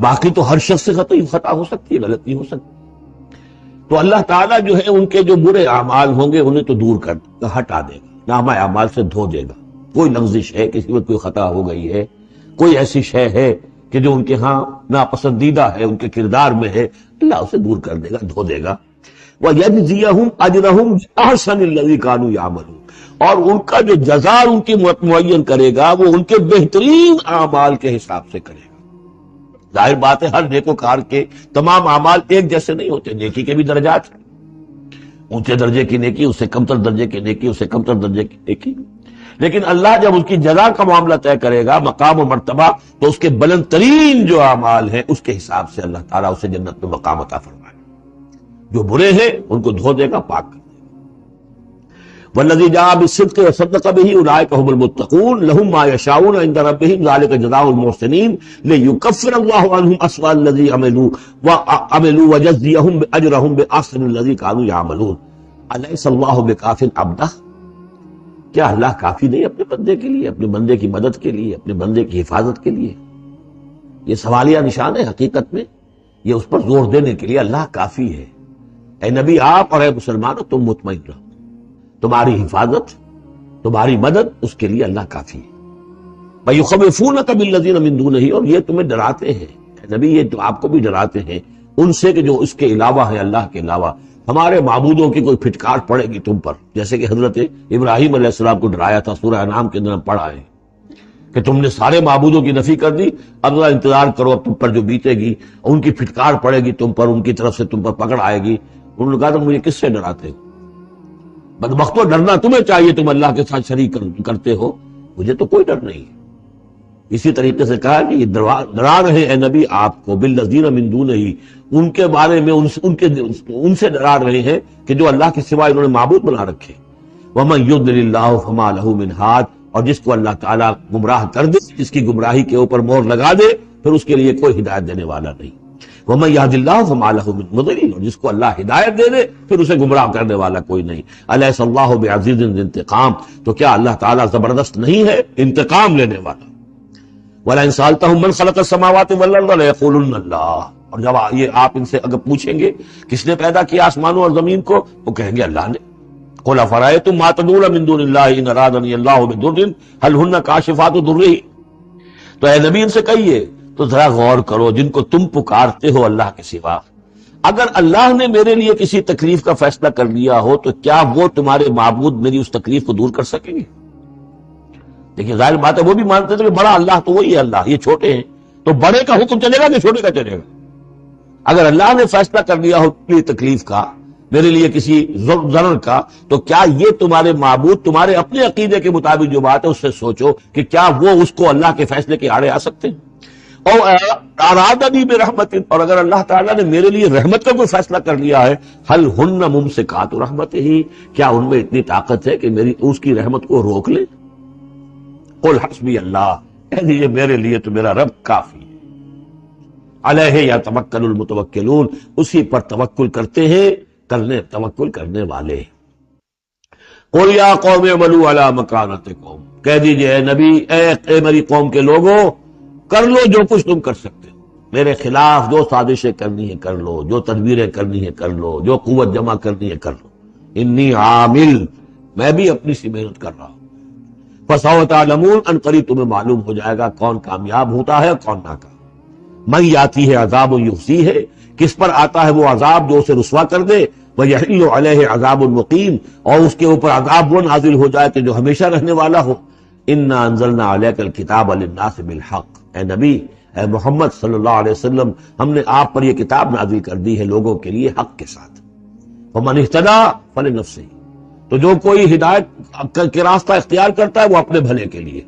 باقی تو ہر شخص سے خطا ہو سکتی ہے، غلطی ہو سکتی. تو اللہ تعالیٰ جو ہے ان کے جو برے اعمال ہوں گے انہیں تو دور کر دے گا، ہٹا دے گا، نامہ اعمال سے دھو دے گا. کوئی لغزش ہے، کسی میں کوئی خطا ہو گئی ہے، کوئی ایسی شے ہے کہ جو ان کے ہاں ناپسندیدہ ہے، ان کے کردار میں ہے، اللہ اسے دور کر دے گا، دھو دے گا. وَيَجْزِيَهُمْ أَجْرَهُمْ بِأَحْسَنِ الَّذِي كَانُوا يَعْمَلُونَ، اور ان کا جو جزا ان کی معین کرے گا وہ ان کے بہترین اعمال کے حساب سے کرے گا. ظاہر بات ہے ہر نیکوکار کے تمام اعمال ایک جیسے نہیں ہوتے، نیکی کے بھی درجات ہیں، اونچے درجے کی نیکی، اس سے کمتر درجے کی نیکی، اس سے کمتر درجے کی نیکی. لیکن اللہ جب اس کی جزا کا معاملہ طے کرے گا، مقام و مرتبہ، تو اس کے بلند ترین جو اعمال ہیں اس کے حساب سے اللہ تعالیٰ اسے جنت میں مقام عطا فرمائے. جو برے ہیں ان کو دھو دے گا، پاک کر دے گا. والذی جاء بالصدق وصدق به اولئک هم المتقون لهم ما یشاءون عند ربهم ذلك جزاء المحسنین لیکفر اللہ عنهم اسوأ الذی عملوا ویجزیهم اجرهم باحسن الذی كانوا یعملون. الیس اللہ بکاف عبدہ، کیا اللہ کافی نہیں اپنے بندے کے لیے، اپنے بندے کی مدد کے لیے، اپنے بندے کی حفاظت کے لیے؟ یہ سوالیہ نشان ہے حقیقت میں، یہ اس پر زور دینے کے لیے اللہ کافی ہے. اے نبی آپ اور اے مسلمانوں تم مطمئن رہو، تمہاری حفاظت، تمہاری مدد اس کے لیے اللہ کافی ہے. وَيُخَوِّفُونَكَ بِالَّذِينَ مِن دُونِهِ، اور یہ تمہیں ڈراتے ہیں، اے نبی یہ تو آپ کو بھی ڈراتے ہیں ان سے کہ جو اس کے علاوہ ہے، اللہ کے علاوہ ہمارے معبودوں کی کوئی پھٹکار پڑے گی تم پر، جیسے کہ حضرت ابراہیم علیہ السلام کو ڈرایا تھا. سورہ انعام کے اندر ہم پڑھا ہے کہ تم نے سارے معبودوں کی نفی کر دی، اب ذرا انتظار کرو، اب تم پر جو بیتے گی ان کی پھٹکار پڑے گی تم پر، ان کی طرف سے تم پر پکڑ آئے گی. انہوں نے کہا تھا مجھے کس سے ڈراتے ہو؟ بدبختو ڈرنا تمہیں چاہیے، تم اللہ کے ساتھ شریک کرتے ہو، مجھے تو کوئی ڈر نہیں ہے. اسی طریقے سے کہا کہ یہ ڈرا رہے اے نبی آپ کو بالذین من دونہ، ان کے بارے میں ان سے ڈرا رہے ہیں کہ جو اللہ کے سوا انہوں نے معبود بنا رکھے. ومن یضلل اللہ فما لہ من ہاد، اور جس کو اللہ تعالیٰ گمراہ کر دے، جس کی گمراہی کے اوپر مہر لگا دے، پھر اس کے لیے کوئی ہدایت دینے والا نہیں. وَمَن يَهْدِ اللَّهُ فَمَا لَهُ مِن مُضِلٍّ، اور جس کو اللہ ہدایت دے دے پھر اسے گمراہ کرنے والا کوئی نہیں. أَلَيْسَ اللَّهُ بِعَزِيزٍ ذِي انتقام، تو کیا اللہ تعالیٰ زبردست نہیں ہے، انتقام لینے والا. وَلَئِن سَأَلْتَهُم مَّن خَلَقَ السَّمَاوَاتِ وَالْأَرْضَ لَيَقُولُنَّ اللَّهُ، اور جب یہ آپ ان سے اگر پوچھیں گے کس نے پیدا کیا آسمانوں اور زمین کو، وہ کہیں گے اللہ نے. قُلْ أَفَرَأَيْتُم مَّا تَدْعُونَ مِن دُونِ اللَّهِ إِنْ أَرَادَنِيَ اللَّهُ بِضُرٍّ هَلْ هُنَّ كَاشِفَاتُ ضُرِّهِ. تو اے نبی ان سے کہیے تو ذرا غور کرو، جن کو تم پکارتے ہو اللہ کے سوا، اگر اللہ نے میرے لیے کسی تکلیف کا فیصلہ کر لیا ہو تو کیا وہ تمہارے معبود میری اس تکلیف کو دور کر سکیں گے؟ دیکھیے ظاہر بات ہے وہ بھی مانتے تھے کہ بڑا اللہ تو وہی ہے، اللہ یہ چھوٹے ہیں، تو بڑے کا حکم چلے گا کہ چھوٹے کا چلے گا؟ اگر اللہ نے فیصلہ کر لیا ہو میری تکلیف کا، میرے لیے کسی ضرر کا، تو کیا یہ تمہارے معبود تمہارے اپنے عقیدے کے مطابق جو بات ہے اس سے سوچو کہ کیا وہ اس کو اللہ کے فیصلے کے آڑے آ سکتے ہیں؟ اور ارادنی برحمت، اور اگر اللہ تعالیٰ نے میرے لیے رحمت کا کوئی فیصلہ کر لیا ہے، حل ہن ممسکات رحمت ہی، کیا ان میں اتنی طاقت ہے کہ میری اس کی رحمت کو روک لے؟ قل حسبی اللہ، کہہ دیجیے میرے لیے تو میرا رب کافی ہے. علیہ یتوکل المتوکلون، اسی پر توکل کرتے ہیں توکل کرنے والے. قل یا قوم اعملوا علی مکانتکم، کہہ دیجیے اے نبی، اے میری قوم کے لوگوں، کر لو جو کچھ تم کر سکتے ہو، میرے خلاف جو سازشیں کرنی ہے کر لو، جو تدبیریں کرنی ہے کر لو، جو قوت جمع کرنی ہے کر لو. انی عامل، میں بھی اپنی سی محنت کر رہا ہوں. فسوف تعلمون، ان قریب تمہیں معلوم ہو جائے گا کون کامیاب ہوتا ہے اور کون ناکام. من یاتی ہے عذاب یخزی ہے، کس پر آتا ہے وہ عذاب جو اسے رسوا کر دے. وَيَحِلُّ عَلَيْهِ عَذَابٌ مُقِيمٌ، اور اس کے اوپر عذاب وہ نازل ہو جائے کہ جو ہمیشہ رہنے والا ہو۔ اِنَّا أَنزَلْنَا عَلَيْكَ الْكِتَابَ لِلنَّاسِ بِالْحَقِّ، اے نبی، اے محمد صلی اللہ علیہ وسلم، ہم نے آپ پر یہ کتاب نازل کر دی ہے لوگوں کے لیے حق کے ساتھ۔ وَمَنِ اهْتَدَىٰ فَلِنَفْسِهِ، تو جو کوئی ہدایت کے راستہ اختیار کرتا ہے وہ اپنے بھلے کے لیے۔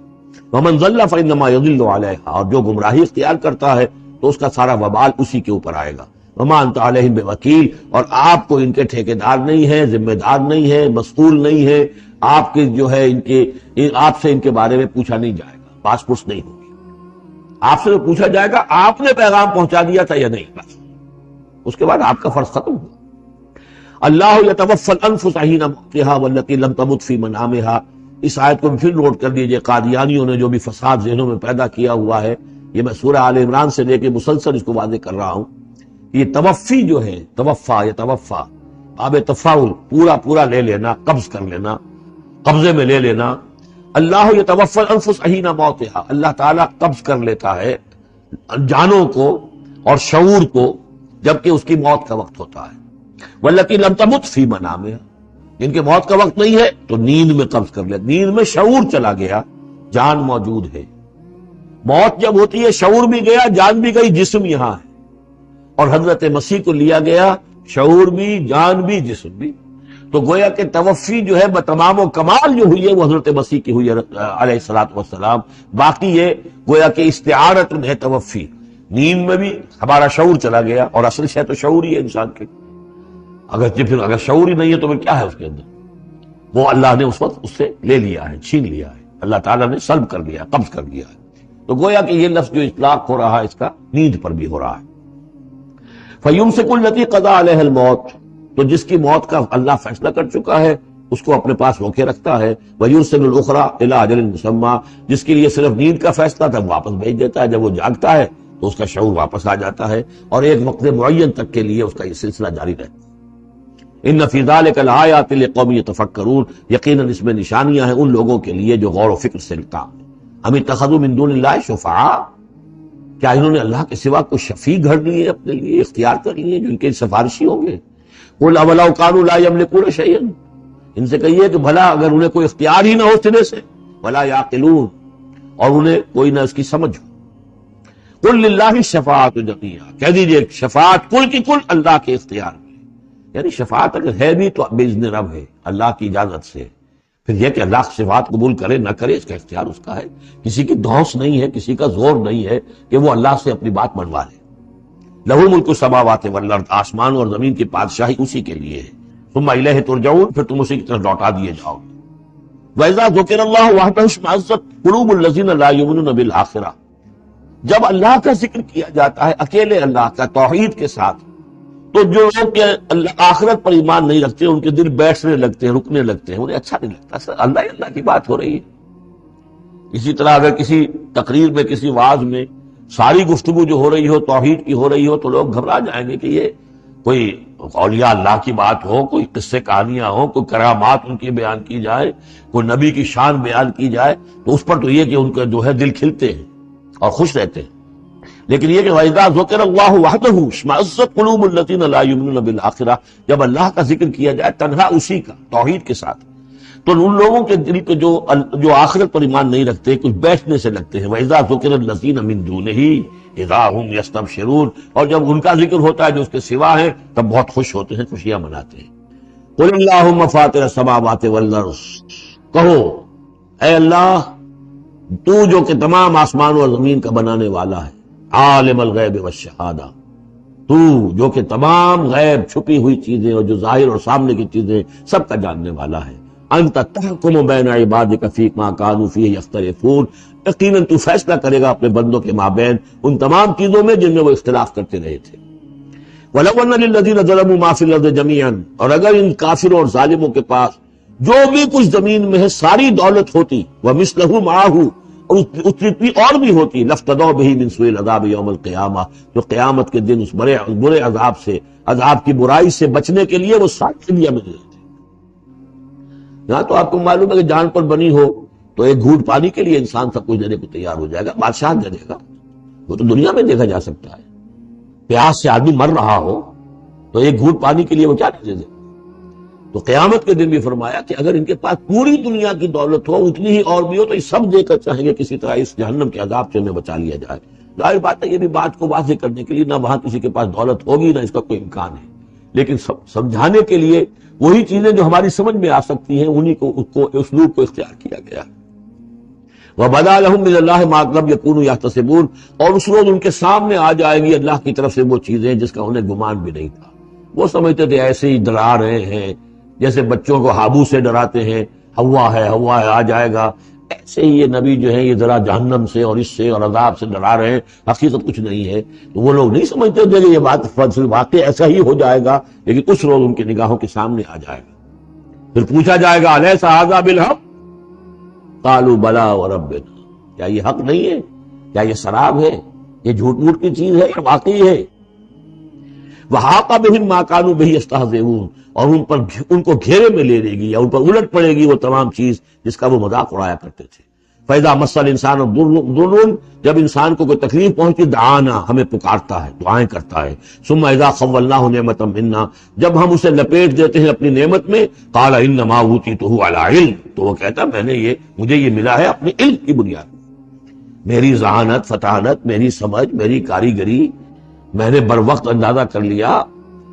وَمَنْ ضَلَّ فَإِنَّمَا يَضِلُّ عَلَيْهَا، اور جو گمراہی اختیار کرتا ہے تو اس کا سارا وبال اسی کے اوپر آئے گا۔ وَمَا أَنْتَ عَلَيْهِمْ بِوَكِيلٍ، اور آپ کو ان کے ٹھیکیدار نہیں ہے، ذمہ دار نہیں ہے، مسئول نہیں ہے، آپ کے جو ہے آپ سے ان کے بارے میں پوچھا نہیں جائے گا، پاس پوچھ نہیں ہوگی۔ آپ سے جو پوچھا جائے گا آپ نے پیغام پہنچا دیا تھا یا نہیں، بس اس کے بعد آپ کا فرض ختم ہوا۔ اللہ یتوفی الانفس حین موتها والتي لم تمت فی منامها، اس آیت کو پھر نوٹ کر لیجئے، قادیانیوں نے جو بھی فساد ذہنوں میں پیدا کیا ہوا ہے، یہ میں سورہ آل عمران سے لے کے مسلسل اس کو واضح کر رہا ہوں۔ یہ توفی جو ہے، توفا باب تفاعل، پورا لے لینا، قبض کر لینا، قبضے میں لے لینا۔ اللہ یتوفی الانفس حین موتها، اللہ تعالیٰ قبض کر لیتا ہے جانوں کو اور شعور کو جبکہ اس کی موت کا وقت ہوتا ہے۔ والتي لم تمت فی منامها، جن کے موت کا وقت نہیں ہے تو نیند میں قبض کر لے، نیند میں شعور چلا گیا، جان موجود ہے۔ موت جب ہوتی ہے شعور بھی گیا، جان بھی گئی، جسم یہاں ہے، اور حضرت مسیح کو لیا گیا، شعور بھی، جان بھی، جسم بھی۔ تو گویا کہ توفی جو ہے بتمام و کمال جو ہوئی ہے وہ حضرت مسیح کی ہوئی ہے علیہ الصلوۃ والسلام۔ باقی یہ گویا کہ استعارت ہے توفی، نیند میں بھی ہمارا شعور چلا گیا، اور اصل شے تو شعور ہی ہے انسان کے۔ اگر شعور ہی نہیں ہے تو پھر کیا ہے اس کے اندر؟ وہ اللہ نے اس وقت اس سے لے لیا ہے، چھین لیا ہے، اللہ تعالیٰ نے سلب کر لیا، قبض کر لیا ہے۔ تو گویا کہ یہ لفظ جو اطلاق ہو رہا ہے اس کا نیند پر بھی ہو رہا ہے۔ فَيُمْسِكُ الَّتِي قَضَىٰ عَلَيْهَا الْمَوْتَ، تو جس کی موت کا اللہ فیصلہ کر چکا ہے اس کو اپنے پاس روکے رکھتا ہے۔ وَيُرْسِلُ الْأُخْرَىٰ إِلَىٰ أَجَلٍ مُّسَمًّى، جس کے لیے صرف نیند کا فیصلہ تھا واپس بھیج دیتا ہے، جب وہ جاگتا ہے تو اس کا شعور واپس آ جاتا ہے، اور ایک وقت معین تک کے لیے اس کا یہ سلسلہ جاری رہتا ہے۔ ان فی ذلک لآیات لقوم یتفکرون، یقیناً اس میں نشانیاں ہیں ان لوگوں کے لیے جو غور و فکر سے کام۔ ام اتخذوا من دون اللہ شفعاء، کیا انہوں نے اللہ کے سوا کوئی شفیع گھڑ لیے اپنے لیے، اختیار کر لیے جو ان کے سفارشی ہوں گے؟ قل اولو کانوا لا یملکون شیئا، ان سے کہیے کہ بھلا اگر انہیں کوئی اختیار ہی نہ ہو سرے سے، ولا یعقلون، اور انہیں کوئی نہ اس کی سمجھ ہو۔ قل للہ الشفاعۃ جمیعا، کہہ دیجئے شفاعت کل کی کل اللہ کے اختیار میں، یعنی شفاعت اگر ہے بھی تو باذن رب ہے، اللہ کی اجازت سے۔ پھر یہ کہ اللہ شفاعت قبول کرے نہ کرے اس کا اختیار اس کا ہے، کسی کی دھونس نہیں ہے، کسی کا زور نہیں ہے کہ وہ اللہ سے اپنی بات منوا لے۔ لہ ملک السماوات والارض، آسمان اور زمین کی بادشاہی اسی کے لیے ہے۔ ثم الیہ ترجعون، پھر تم اسی کی طرف لوٹا دیے جاؤ گے۔ وَإِذَا ذُكِرَ اللَّهُ وَحْدَهُ اشْمَأَزَّتْ قُلُوبُ الَّذِينَ لَا يُؤْمِنُونَ بِالْآخِرَةِ، جب اللہ کا ذکر کیا جاتا ہے اکیلے اللہ کا توحید کے ساتھ، تو جو لوگ کہ آخرت پر ایمان نہیں رکھتے ان کے دل بیٹھنے لگتے ہیں، رکنے لگتے ہیں، انہیں اچھا نہیں لگتا، سر اللہ ہی اللہ کی بات ہو رہی ہے۔ اسی طرح اگر کسی تقریر میں، کسی وعظ میں ساری گفتگو جو ہو رہی ہو توحید کی ہو رہی ہو تو لوگ گھبرا جائیں گے کہ یہ کوئی اولیاء اللہ کی بات ہو، کوئی قصے کہانیاں ہوں، کوئی کرامات ان کی بیان کی جائے، کوئی نبی کی شان بیان کی جائے، تو اس پر تو یہ کہ ان کا جو ہے دل کھلتے ہیں اور خوش رہتے ہیں۔ لیکن یہ کہ وَإِذَا ذُكِرَ اللَّهُ وَحْدَهُ اشْمَأَزَّتْ قُلُوبُ الَّذِينَ لَا يُؤْمِنُونَ بِالْآخِرَةِ، جب اللہ کا ذکر کیا جائے تنہا اسی کا توحید کے ساتھ، تو ان لوگوں کے دل پہ جو آخرت پر ایمان نہیں رکھتے کچھ بیٹھنے سے لگتے ہیں۔ وَإِذَا ذُكِرَ الَّذِينَ مِن دُونِهِ إِذَا هُمْ يَسْتَبْشِرُونَ، اور جب ان کا ذکر ہوتا ہے جو اس کے سوا ہے تب بہت خوش ہوتے ہیں، خوشیاں مناتے ہیں۔ قُلِ اللَّهُمَّ فَاطِرَ السَّمَاوَاتِ وَالْأَرْضِ، کہو اے اللہ تو جو کہ تمام آسمان اور زمین کا بنانے والا ہے، عالم الغیب والشہادہ، تو جو کہ تمام غیب چھپی ہوئی چیزیں اور جو ظاہر اور سامنے کی چیزیں سب کا جاننے والا ہے، انت تحکم بین عبادک فیما کانوا فیہ یختلفون، یقیناً تو فیصلہ کرے گا اپنے بندوں کے مابین ان تمام چیزوں میں جن میں وہ اختلاف کرتے رہے تھے۔ وَلَوْ أَنَّ لِلَّذِينَ ظَلَمُوا مَا فِي الْأَرْضِ جَمِيعًا، اور اگر ان کافروں اور ظالموں کے پاس جو بھی کچھ زمین میں ہے ساری دولت ہوتی، وَمِثْلَهُ مَعَهُ، اور اتنی اور بھی ہوتی، لَافْتَدَوْا بِهِ مِنْ سُوءِ الْعَذَابِ يَوْمَ الْقِيَامَةِ، جو قیامت کے دن اس برے عذاب سے، عذاب کی برائی سے بچنے کے لیے وہ ساری دنیا میں رہتے۔ یہاں تو آپ کو معلوم ہے کہ جان پر بنی ہو تو ایک گھونٹ پانی کے لیے انسان سب کچھ دینے کو تیار ہو جائے گا، بادشاہ دے دے گا، وہ تو دنیا میں دیکھا جا سکتا ہے۔ پیاس سے آدمی مر رہا ہو تو ایک گھونٹ پانی کے لیے وہ کیا نہیں دے دے، تو قیامت کے دن بھی فرمایا کہ اگر ان کے پاس پوری دنیا کی دولت ہو، اتنی ہی اور بھی ہو، تو یہ سب دے کر چاہیں گے کسی طرح اس جہنم کے عذاب سے انہیں بچا لیا جائے۔ ظاہر بات ہے یہ بھی بات کو واضح کرنے کے لیے نہ وہاں کسی کے پاس دولت ہوگی نہ اس کا کوئی امکان ہے، لیکن سمجھانے کے لیے وہی چیزیں جو ہماری سمجھ میں آ سکتی ہیں انہی کو اسلوب کو اختیار کیا گیا۔ وَبَدَا لَهُم مِّنَ اللَّهِ مَا لَمْ يَكُونُوا يَحْتَسِبُونَ، اور اس روز ان کے سامنے آ جائے گی اللہ کی طرف سے وہ چیزیں جس کا انہیں گمان بھی نہیں تھا۔ وہ سمجھتے تھے ایسے ہی ڈرا رہے ہیں، جیسے بچوں کو ہابو سے ڈراتے ہیں، ہوا ہے آ جائے گا، ایسے ہی یہ نبی جو ہے یہ ذرا جہنم سے اور اس سے اور عذاب سے ڈرا رہے ہیں، حقیقت کچھ نہیں ہے۔ تو وہ لوگ نہیں سمجھتے تھے کہ یہ بات واقع ایسا ہی ہو جائے گا، لیکن اس روز ان کی نگاہوں کے سامنے آ جائے گا۔ پھر پوچھا جائے گا الیس ھذا بالحق قالوا بلی وربنا، کیا یہ حق نہیں ہے؟ کیا یہ سراب ہے؟ یہ جھوٹ موٹ کی چیز ہے یا واقعی ہے؟ وحاق بہم ما كانوا به يستهزئون، اور ان کو گھیرے میں لے گی یا ان پر الٹ پڑے گی وہ تمام چیز جس کا وہ مذاق اڑایا کرتے تھے۔ فَإِذَا مَسَّ الْإِنسَانَ ضُرٌّ، جب انسان کو کوئی تکلیف پہنچتی دعانا، ہمیں پکارتا ہے، دعائیں کرتا ہے۔ ثُمَّ إِذَا خَوَّلْنَاهُ نِعْمَةً مِنَّا، جب ہم اسے لپیٹ دیتے ہیں اپنی نعمت میں، قَالَ إِنَّمَا أُوتِيتُهُ عَلَىٰ عِلْمٍ، تو وہ کہتا مجھے یہ ملا ہے اپنے علم کی بنیاد پر، میری ذہانت، فطانت، میری سمجھ، میری کاریگری، میں نے بر وقت اندازہ کر لیا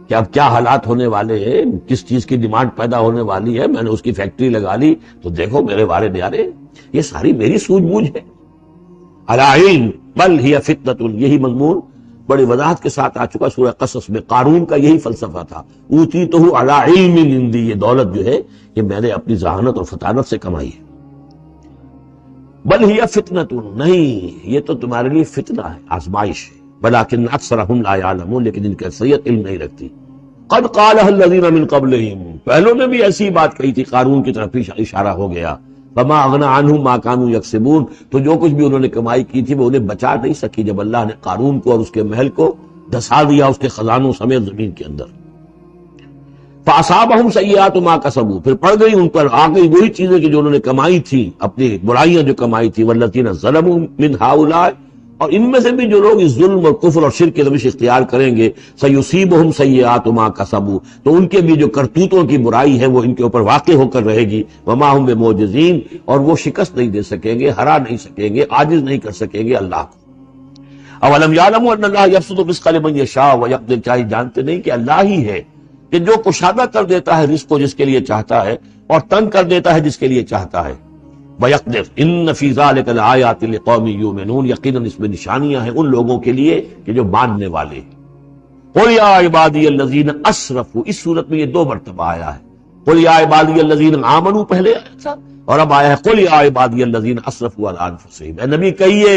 کہ اب کیا حالات ہونے والے ہیں، کس چیز کی ڈیمانڈ پیدا ہونے والی ہے، میں نے اس کی فیکٹری لگا لی، تو دیکھو میرے وارے نیارے یہ ساری میری سوجھ بوجھ ہے۔ علی علم بل ہی فتنۃ، یہی مضمون بڑی وضاحت کے ساتھ آ چکا سورہ قصص میں۔ قارون کا یہی فلسفہ تھا، اوتیتہ علی علم عندی، یہ دولت جو ہے یہ میں نے اپنی ذہانت اور فطانت سے کمائی ہے۔ بل ہی فتنۃ، نہیں یہ تو تمہارے لیے فتنہ ہے، آزمائش ہے۔ ولکن اکثرہم لا یعلمون، لیکن ان کی اکثریت علم نہیں رکھتی۔ قد قالها الذین من قبلہم، پہلوں نے بھی ایسی بات کہی تھی، قارون کی طرف اشارہ ہو گیا۔ فما اغنی عنہم ما كانوا یکسبون، تو جو کچھ بھی انہوں نے کمائی کی تھی وہ انہیں بچا نہیں سکی جب اللہ نے قارون کو اور اس کے محل کو دھسا دیا اس کے خزانوں سمیت زمین کے اندر۔ فاصابہم سیئات ما کسبوا، پھر پڑ گئی ان پر، آ گئی وہی چیزیں کہ جو انہوں نے کمائی تھی، اپنی برائیاں جو کمائی تھی۔ والذین ظلموا من ہؤلاء، اور ان میں سے بھی جو لوگ اس ظلم اور کفر اور شرک کی روش اختیار کریں گے، سیصیبہم سیئات ما کسبوا، تو ان کے بھی جو کرتوتوں کی برائی ہے وہ ان کے اوپر واقع ہو کر رہے گی۔ وما ہم بمعجزین، اور وہ شکست نہیں دے سکیں گے، ہرا نہیں سکیں گے، عاجز نہیں کر سکیں گے اللہ کو۔ اولم یعلموا ان اللہ یبسط الرزق لمن یشاء ویقدر، کیا یہ جانتے نہیں کہ اللہ ہی ہے کہ جو کشادہ کر دیتا ہے رزق کو جس کے لیے چاہتا ہے، اور تنگ کر دیتا ہے جس کے لیے چاہتا ہے۔ وَيَقْدِرْ إِنَّ فِي ذَلِكَ لَآيَاتٍ لِقَوْمٍ يُؤْمِنُونَ، یقیناً اس میں نشانیاں ہیں ان لوگوں کے لیے کہ جو ماننے والے ہیں۔ قُلْ يَا عِبَادِيَ الَّذِينَ أَسْرَفُوا، اس صورت میں یہ دو مرتبہ آیا ہے۔ قُلْ يَا عِبَادِيَ الَّذِينَ آمَنُوا پہلے آیا تھا، اور اب آیا ہے قُلْ يَا عِبَادِيَ الَّذِينَ أَسْرَفُوا عَلَىٰ أَنفُسِهِمْ، اے نبی کہیے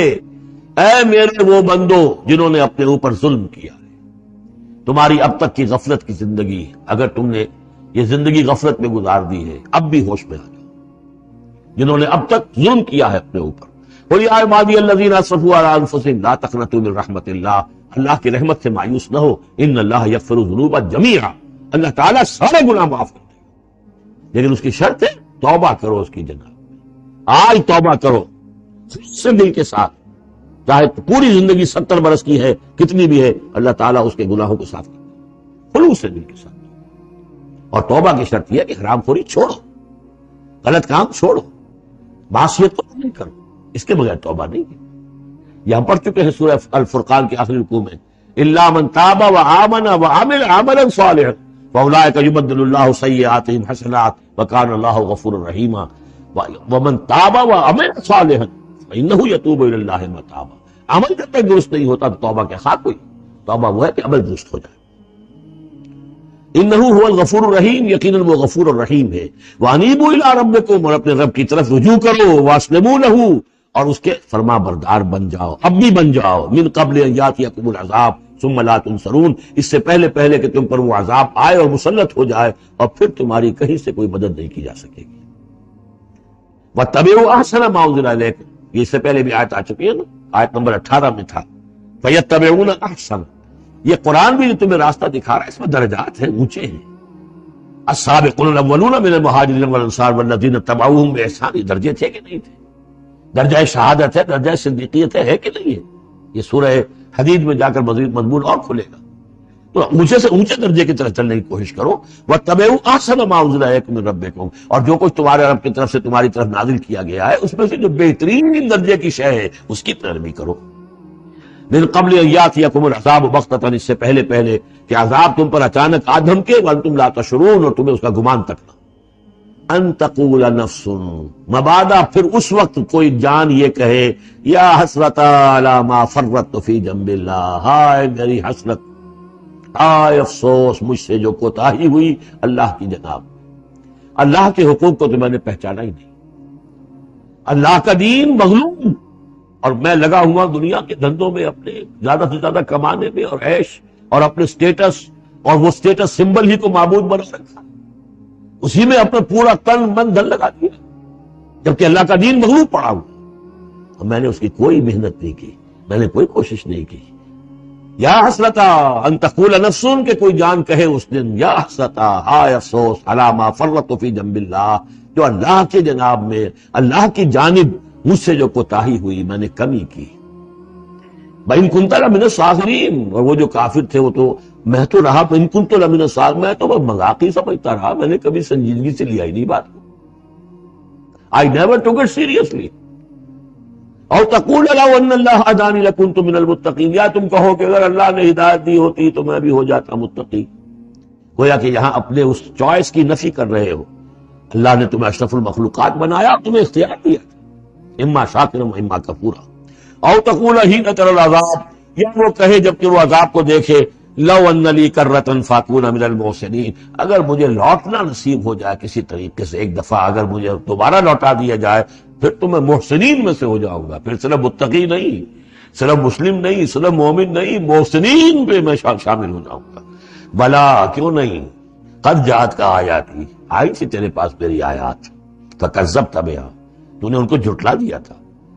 اے میرے وہ بندو جنہوں نے اپنے اوپر ظلم کیا ہے۔ تمہاری اب تک کی غفلت کی زندگی، اگر تم نے یہ زندگی غفلت میں گزار دی ہے، اب بھی ہوش میں آ جاؤ، جنہوں نے اب تک ظلم کیا ہے اپنے اوپر۔ قُلْ يَا عِبَادِيَ الَّذِينَ أَسْرَفُوا عَلَىٰ أَنفُسِهِمْ لَا تَقْنَطُوا مِن رَحْمَةِ اللَّهِ، اللہ کی رحمت سے مایوس نہ ہو، إِنَّ اللَّهَ يَغْفِرُ الذُّنُوبَ جَمِيعًا، اللہ تعالیٰ سارے گناہ معاف کر دے گا، لیکن اس کی شرط ہے توبہ کرو اس کی جناب، آج توبہ کرو سے دل کے ساتھ، چاہے پوری زندگی 70 برس کی ہے کتنی بھی ہے، اللہ تعالیٰ اس کے گناہوں کو صاف کر دے خلوص سے دل کے ساتھ۔ اور توبہ کی شرط یہ ہے کہ حرام خوری چھوڑو، غلط کام چھوڑو، معصیت کو نہیں کرو، اس کے بغیر توبہ نہیں ہے۔ یہ ہم پڑھ چکے ہیں سورہ الفرقان کے آخری رکوع میں، الا من تاب وآمن وعمل عملا صالحا فاولئک یبدل اللہ سیئاتہم حسنات وکان اللہ غفورا رحیما ومن تاب وعمل صالحا فانہ یتوب الی اللہ متابا۔ عمل جب تک درست نہیں ہوتا تو توبہ کے خاک کوئی، توبہ وہ ہے کہ عمل درست ہو جائے۔ انہ هو الغفور الرحیم، یقیناً وہ غفور الرحیم ہے۔ وانیبوا الی ربکم، اور اپنے رب کی طرف رجوع کرو، واسلموا لہ، اور اس کے فرما بردار بن جاؤ، اب بھی بن جاؤ، من قبل ان یاتیکم العذاب ثم لا تنصرون، اس سے پہلے کہ تم پر وہ عذاب آئے اور مسلط ہو جائے اور پھر تمہاری کہیں سے کوئی مدد نہیں کی جا سکے گی۔ واتبعوا احسن ما انزل الیکم، یہ اس سے پہلے بھی آیت آ چکی ہے نا، آیت نمبر 18 میں تھا، فیتبعون احسن، یہ قرآن بھی جو تمہیں راستہ دکھا رہا ہے اس میں درجات ہیں، اونچے ہیں۔ السابقون الاولون من المہاجرین والانصار والذین اتبعوہم باحسان، یہ درجے تھے کہ نہیں تھے؟ درجہ شہادت ہے، درجہ صدیقیت ہے کہ نہیں ہے؟ یہ سورہ حدید میں جا کر مزید مضمون اور کھلے گا۔ تو اونچے سے اونچے درجے کی طرف چلنے کی کوشش کرو. وَاتَّبِعُوا أَحْسَنَ مَا أُنزِلَ إِلَيْكُم مِّن رَّبِّكُم، اور جو کچھ تمہارے رب کی طرف سے تمہاری طرف نازل کیا گیا ہے اس میں سے جو بہترین درجے کی شے ہے اس کی پیروی کرو. مِن قَبْلِ أَن يَأْتِيَكُمُ الْعَذَابُ بَغْتَةً، اس سے پہلے کہ عذاب تم پر اچانک آ دھمکے، وَأَنتُمْ لَا تَشْعُرُونَ، اور تمہیں اس کا گمان تک نہ. ان تقول نفس، مبادا پھر اس وقت کوئی جان یہ کہے، یا حسرت علی ما فرطت فی جنب اللہ، ہائے میری حسرت، ہائے افسوس مجھ سے جو کوتاہی ہوئی اللہ کی جناب. اللہ کے حقوق کو تو میں نے پہچانا ہی نہیں، اللہ کا دین مغلوب، اور میں لگا ہوا دنیا کے دھندوں میں اپنے زیادہ سے زیادہ کمانے میں اور عیش اور اپنے سٹیٹس، اور وہ سٹیٹس سمبل ہی کو معبود بنا رکھا، اسی میں اپنا پورا تن من دھن لگا دیا، جبکہ اللہ کا دین مغلوب پڑا ہوا، اور میں نے اس کی کوئی محنت نہیں کی، میں نے کوئی کوشش نہیں کی. یا حسرتا ان تقول نفس، کہ کوئی جان کہے اس دن، یا حسرتا ہائے افسوس، علی ما فرطت فی جنب اللہ، جو اللہ کے جناب میں اللہ کی جانب مجھ سے جو کوتاہی ہوئی، میں نے کمی کی. بَإِن كُنتَ لَمِنَ الصَّاغِرِينَ، اور وہ جو کافر تھے وہ تو، میں تو رہا بِإِن كُنتُ لَمِنَ الصَّاغِرِينَ، میں تو مذاق ہی سمجھتا رہا، میں نے کبھی سنجیدگی سے لیا ہی نہیں بات کو. I never took it seriously. اور تقول لو ان اللہ ہدانی لکنت من المتقین، یا تم کہو کہ اگر اللہ نے ہدایت دی ہوتی تو میں بھی ہو جاتا متقی. گویا کہ یہاں اپنے اس چوائس کی نفی کر رہے ہو. اللہ نے تمہیں اشرف المخلوقات بنایا، تمہیں اختیار دیا، اما شاکرا و اما کفورا. او تقول حین تری العذاب، یا وہ کہے جبکہ وہ عذاب کو دیکھے، لو ان لی کرۃ فاکون من المحسنین، اگر مجھے لوٹنا نصیب ہو جائے کسی طریقے سے، ایک دفعہ اگر مجھے دوبارہ لوٹا دیا جائے، پھر تو میں محسنین میں سے ہو جاؤں گا، پھر صرف متقی نہیں، صرف مسلم نہیں، صرف مومن نہیں، محسنین پہ میں شامل ہو جاؤں گا. بلا، کیوں نہیں، قد جاءت کا آیاتی، آئی تھی تیرے پاس میری آیات، فکذبت بہا، تو نے ان کو جھٹلا دیا تھا،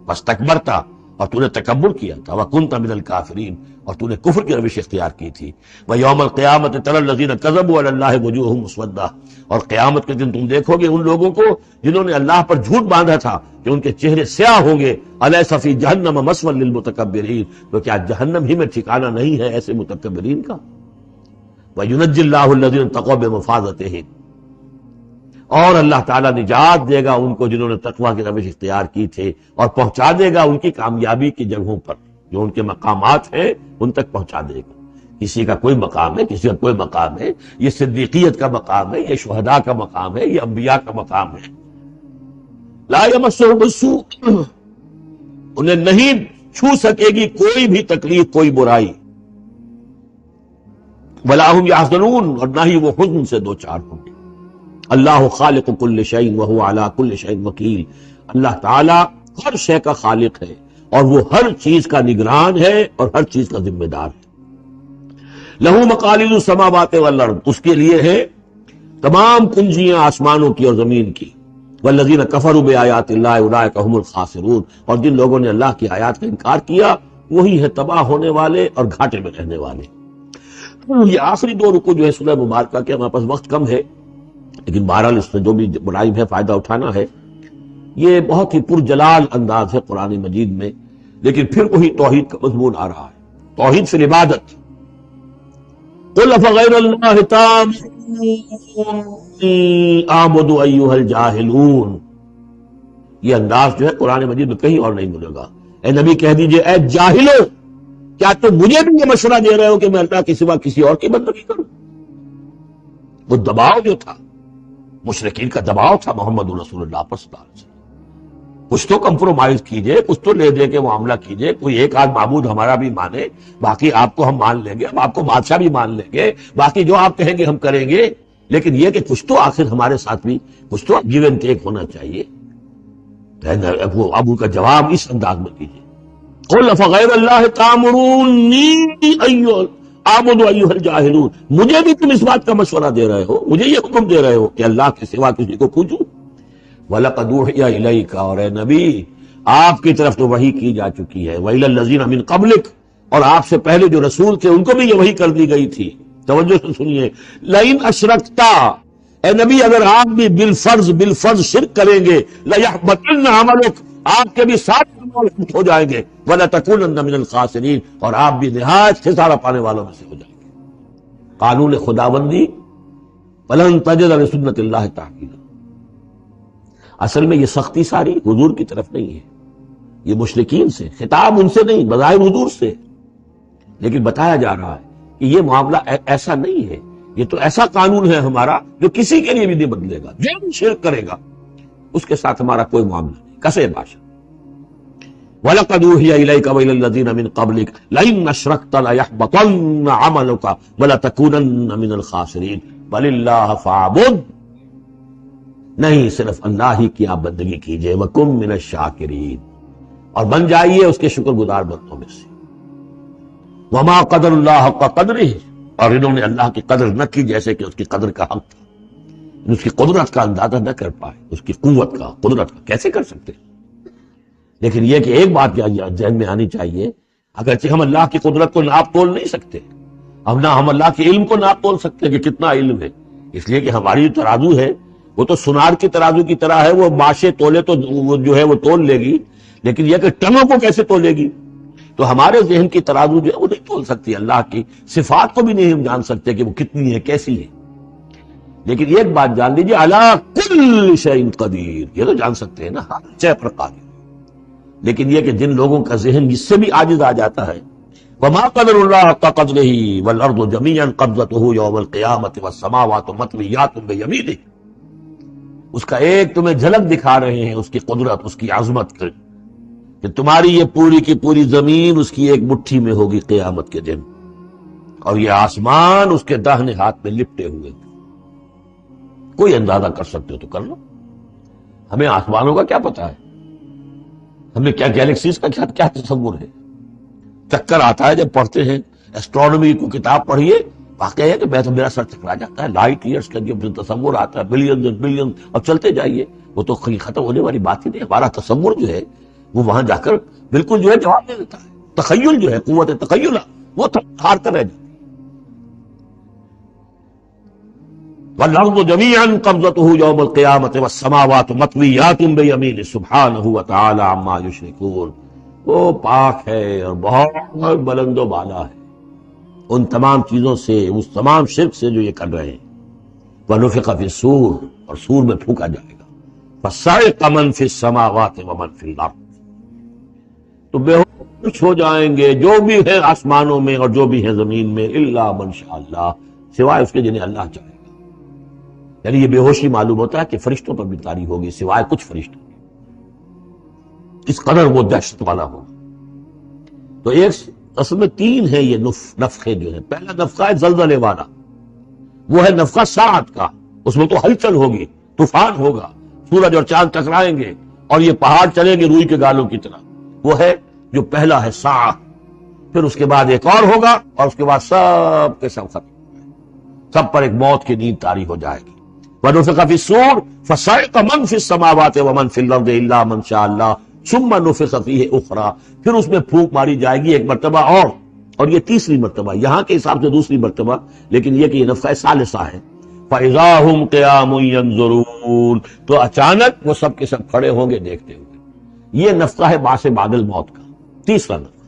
واستکبرت، اور تو نے تکبر کیا تھا، وکنت من الکافرین، اور تو نے کفر کی روش اختیار کی تھی. ویوم القیامت تری الذین کذبوا علی اللہ وجوہہم مسودہ، اور قیامت کے دن تم دیکھو گے ان لوگوں کو جنہوں نے اللہ پر جھوٹ باندھا تھا کہ ان کے چہرے سیاہ ہوں گے. الیس فی جہنم مثوی للمتکبرین، تو کیا جہنم ہی میں ٹھکانہ نہیں ہے ایسے متکبرین کا. وینجی اللہ الذین اتقوا بمفازتہم، اور اللہ تعالیٰ نجات دے گا ان کو جنہوں نے تقویٰ کی روش اختیار کی تھے، اور پہنچا دے گا ان کی کامیابی کی جگہوں پر، جو ان کے مقامات ہیں ان تک پہنچا دے گا. کسی کا کوئی مقام ہے، کسی کا کوئی مقام ہے، یہ صدیقیت کا مقام ہے، یہ شہداء کا مقام ہے، یہ انبیاء کا مقام ہے. لا یمسہم السوء، انہیں نہیں چھو سکے گی کوئی بھی تکلیف، کوئی برائی. ولا ہم یحزنون، اور نہ ہی وہ حزن سے دو چار ہوں گے. اللہ خالق کل شیء وہو علی کل شیء وکیل، اللہ تعالیٰ ہر شے کا خالق ہے اور وہ ہر چیز کا نگران ہے اور ہر چیز کا ذمہ دار ہے. لہو مقالید السماوات والارض، اس کے لیے ہے تمام کنجیاں آسمانوں کی اور زمین کی. والذین کفروا بآیات اللہ اولئک هم الخاسرون، اور جن لوگوں نے اللہ کی آیات کا انکار کیا وہی ہے تباہ ہونے والے اور گھاٹے میں رہنے والے. یہ آخری دو رکوع جو ہے سورہ مبارکہ کے، ہمارے پاس وقت کم ہے لیکن بہرحال اس سے جو بھی برائب ہے فائدہ اٹھانا ہے. یہ بہت ہی پرجلال انداز ہے قرآن مجید میں، لیکن پھر وہی توحید کا مضمون آ رہا ہے، توحید فی العبادت. قل افغیر اللہ تامرونی اعبد ایھا الجاہلون، یہ انداز جو ہے قرآن مجید میں کہیں اور نہیں ملے گا. اے نبی کہہ دیجئے، اے جاہلو، کیا تم مجھے بھی یہ مشورہ دے رہے ہو کہ میں اللہ کے سوا کسی اور کی بندگی کروں؟ وہ دباؤ جو تھا، مشرکین کا دباؤ تھا محمد رسول اللہ پر صلی اللہ علیہ وسلم. کچھ تو کمپرومائز کیجئے، کچھ تو لے دے کے معاملہ کیجئے، کوئی ایک آدھ معبود ہمارا بھی مانے، باقی آپ کو ہم مان لیں گے، ہم آپ کو بادشاہ بھی مان لیں گے، باقی جو آپ کہیں گے ہم کریں گے، لیکن یہ کہ کچھ تو آخر ہمارے ساتھ بھی کچھ تو گیو اینڈ ٹیک ہونا چاہیے. اب ان کا جواب اس انداز میں دیجیے، قل افغیر اللہ تامرونی اعبد ایھا الجاہلون، مجھے بھی تم اس بات کا مشورہ دے رہے ہو، مجھے یہ حکم دے رہے ہو کہ اللہ کے سوا کسی کو پوجوں. وَلَقَدْ أُوحِيَ إِلَيْكَ، اور اے نبی آپ کی طرف تو وحی کی جا چکی ہے، وَإِلَى الَّذِينَ مِن قَبْلِكَ، اور آپ سے پہلے جو رسول تھے ان کو بھی یہ وحی کر دی گئی تھی. توجہ سے سنیے، لَئِنْ أَشْرَكْتَ، اے نبی اگر آپ بھی بالفرض شرک کریں گے، لَيَحْبَطَنَّ عَمَلُكَ، آپ کے بھی ساتھ ہو جائیں گے، وَلَتَكُونَنَّ مِنَ الْخَاسِرِينَ، اور آپ بھی نہایت خسارہ پانے والوں میں سے ہو جائیں گے. قانون خداوندی ولن تجد لسنت اللہ تحویلا. اصل میں یہ سختی ساری حضور کی طرف نہیں ہے، یہ مشرکین سے، خطاب ان سے نہیں، بظاہر حضور سے، لیکن بتایا جا رہا ہے کہ یہ معاملہ ایسا نہیں ہے، یہ تو ایسا قانون ہے ہمارا جو کسی کے لیے بھی نہیں بدلے گا. جو بھی شرک کرے گا اس کے ساتھ ہمارا کوئی معاملہ نہیں. کسے باشا وَلَقَدْ أُوحِيَ إِلَيْكَ وَإِلَى الَّذِينَ مِن قَبْلِكَ لَئِنْ أَشْرَكْتَ لَيَحْبَطَنَّ عَمَلُكَ وَلَتَكُونَنَّ مِنَ الْخَاسِرِينَ بَلِ اللَّهَ فَاعْبُدْ. نہیں، صرف اللہ ہی کی آپ بندگی کیجئے. وَكُن مِنَ الشَّاكِرِينَ، اور بن جائیے اس کے شکر گزار بندوں میں سے. وَمَا قَدَرُ اللَّهَ حَقَّ قَدْرِهِ، اور انہوں نے اللہ کی قدر نہ کی جیسے کہ اس کی قدر کا حق تھا. اس کی قدرت کا اندازہ نہ کر پائے، اس کی قوت کا، قدرت کا کیسے کر سکتے. لیکن یہ کہ ایک بات ذہن میں آنی چاہیے، اگرچہ ہم اللہ کی قدرت کو ناپ تول نہیں سکتے، ہم اللہ کے علم کو ناپ تول سکتے کہ کتنا علم ہے، اس لیے کہ ہماری جو ترازو ہے وہ تو سونار کی ترازو کی طرح ہے، وہ ماشے تولے تو وہ جو ہے وہ تول لے گی، لیکن یہ کہ ٹنوں کو کیسے تولے گی. تو ہمارے ذہن کی ترازو جو ہے وہ نہیں تول سکتی. اللہ کی صفات کو بھی نہیں ہم جان سکتے کہ وہ کتنی ہے، کیسی ہے. لیکن ایک بات جان لیجیے، علی کل شیء قدیر، یہ تو جان سکتے ہیں نا، ہر شے پر قادر. لیکن یہ کہ جن لوگوں کا ذہن اس سے بھی عاجز آ جاتا ہے، وما قدر اللہ حق قدرہ والارض جمیعا قبضتہ یوم القیامۃ والسماوات مطویات بیمینہ، اس کا ایک تمہیں جھلک دکھا رہے ہیں اس کی قدرت، اس کی عظمت کی، کہ تمہاری یہ پوری کی پوری زمین اس کی ایک مٹھی میں ہوگی قیامت کے دن، اور یہ آسمان اس کے داہنے ہاتھ میں لپٹے ہوئے. کوئی اندازہ کر سکتے ہو تو کر لو. ہمیں آسمانوں کا کیا پتا ہے، ہمیں کیا گیلیکسیز کا کیا تصور ہے. چکر آتا ہے جب پڑھتے ہیں ایسٹرونومی کو کتاب پڑھیے، واقعہ ہے کہ میرا سر چکرا جاتا ہے. لائٹ ایئرس کا جب تصور آتا ہے، بلینز اینڈ بلینز، اب چلتے جائیے، وہ تو ختم ہونے والی بات ہی نہیں. ہمارا تصور جو ہے وہ وہاں جا کر بالکل جو ہے جواب دے دیتا ہے. تخیل جو ہے، قوت تخیل، وہ ہار کر رہ جاتا ہے. وَالْأَرْضُ جَمِيعًا قَبْضَتُهُ يَوْمَ الْقِيَامَةِ وَالسَّمَاوَاتُ مَطْوِيَّاتٌ بِيَمِينِهِ سُبْحَانَهُ وَتَعَالَىٰ عَمَّا يُشْرِكُونَ. وہ پاک ہے اور بہت بلند و بالا ہے ان تمام چیزوں سے، اس تمام شرک سے جو یہ کر رہے ہیں. وَنُفِخَ فِي الصُّورِ، اور سور میں پھونکا جائے گا. فَصَعِقَ مَن فِي السَّمَاوَاتِ وَمَن فِي الْأَرْضِ، تو بے ہوش ہو جائیں گے جو بھی ہے آسمانوں میں اور جو بھی ہے زمین میں، الا من شاء اللہ، سوائے اس کے جنہیں اللہ چاہے. یعنی یہ بے ہوشی معلوم ہوتا ہے کہ فرشتوں پر بھی طاری ہوگی سوائے کچھ فرشتوں، اس قدر وہ دہشت والا ہوگا. تو ایک اصل میں تین ہے یہ نفخے جو ہے. پہلا نفخہ ہے زلزلے والا، وہ ہے نفخہ ساعت کا، اس میں تو ہلچل ہوگی، طوفان ہوگا، سورج اور چاند ٹکرائیں گے اور یہ پہاڑ چلیں گے روئی کے گالوں کی طرح. وہ ہے جو پہلا ہے ساعت. پھر اس کے بعد ایک اور ہوگا، اور اس کے بعد سب کے سب ختم، سب پر ایک موت کی نیند طاری ہو جائے گی. وَنُفِخَ فِي الصُّورِ فَصَعِقَ مَن فِي السَّمَاوَاتِ وَمَن فِي الْأَرْضِ إِلَّا مَن شَاءَ اللَّهُ ثُمَّ نُفِخَ فِيهِ أُخْرَىٰ، پھر اس میں پھونک ماری جائے گی ایک مرتبہ اور یہ تیسری مرتبہ، یہاں کے حساب سے دوسری مرتبہ، لیکن یہ کہ یہ نفخہ ثالثہ ہے. فَإِذَا هُمْ قِيَامٌ يَنظُرُونَ، تو اچانک وہ سب کے سب کھڑے ہوں گے دیکھتے ہوئے. یہ نفخہ ہے بعث بعد الموت کا، تیسرا نفخہ.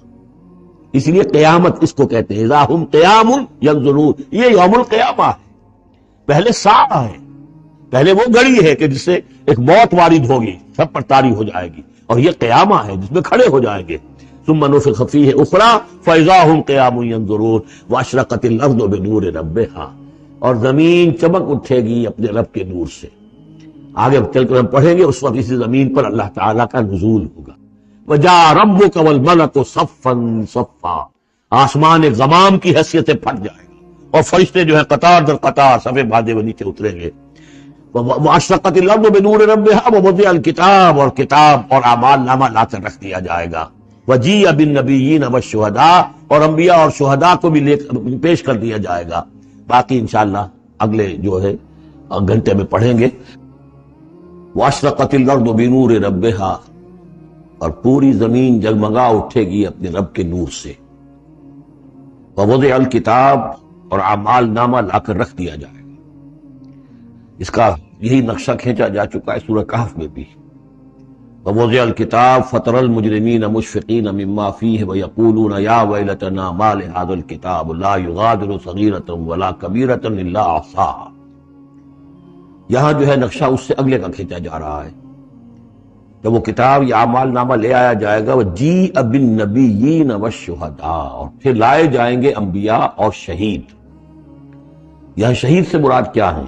اس لیے قیامت اس کو کہتے ہیں اذا ہم قیام ینظرون. یہ یوم القیامہ ہے. پہلے ساعہ ہے، پہلے وہ گھڑی ہے کہ جس سے ایک موت وارد ہوگی، سب پر طاری ہو جائے گی، اور یہ قیامہ ہے جس میں کھڑے ہو جائیں گے. ثم نفخ فیہ اخری فاذا ہم قیام ینظرون واشرقت الارض بنور ربہا، اور زمین چمک اٹھے گی اپنے رب کے نور سے. آگے چل کر ہم پڑھیں گے، اس وقت اسی زمین پر اللہ تعالیٰ کا نزول ہوگا. وجاء ربک والملک صفا صفا، آسمان ایک غمام کی حیثیت سے پھٹ جائے گا، اور فرشتے جو ہیں قطار در قطار صفے باندھے ہوئے نیچے اتریں گے. واشرقت الارض بنور ربها ووضع الکتاب، اور کتاب اور اعمال نامہ لا کر رکھ دیا جائے گا. وجیء بالنبیین والشہداء، اور انبیاء اور شہداء کو بھی پیش کر دیا جائے گا. باقی انشاءاللہ اگلے جو ہے گھنٹے میں پڑھیں گے. واشرقت الارض بنور ربها، اور پوری زمین جگمگا اٹھے گی اپنے رب کے نور سے. ووضع الکتاب، اور اعمال نامہ لا کر رکھ دیا جائے گا. اس کا یہی نقشہ کھینچا جا چکا ہے سورہ کہف میں بھی. ووضع الكتاب فترى المجرمين مشفقين مما فيه ويقولون يا ويلتنا ما لهذا الكتاب لا يغادر صغيرة ولا كبيرة إلا أحصاها. یہاں جو ہے نقشہ اس سے اگلے کا کھینچا جا رہا ہے. جب وہ کتاب یا اعمال نامہ لے آیا جائے گا، وجیء بالنبیین والشہداء، اور پھر لائے جائیں گے انبیاء اور شہید. یہاں شہید سے مراد کیا ہے؟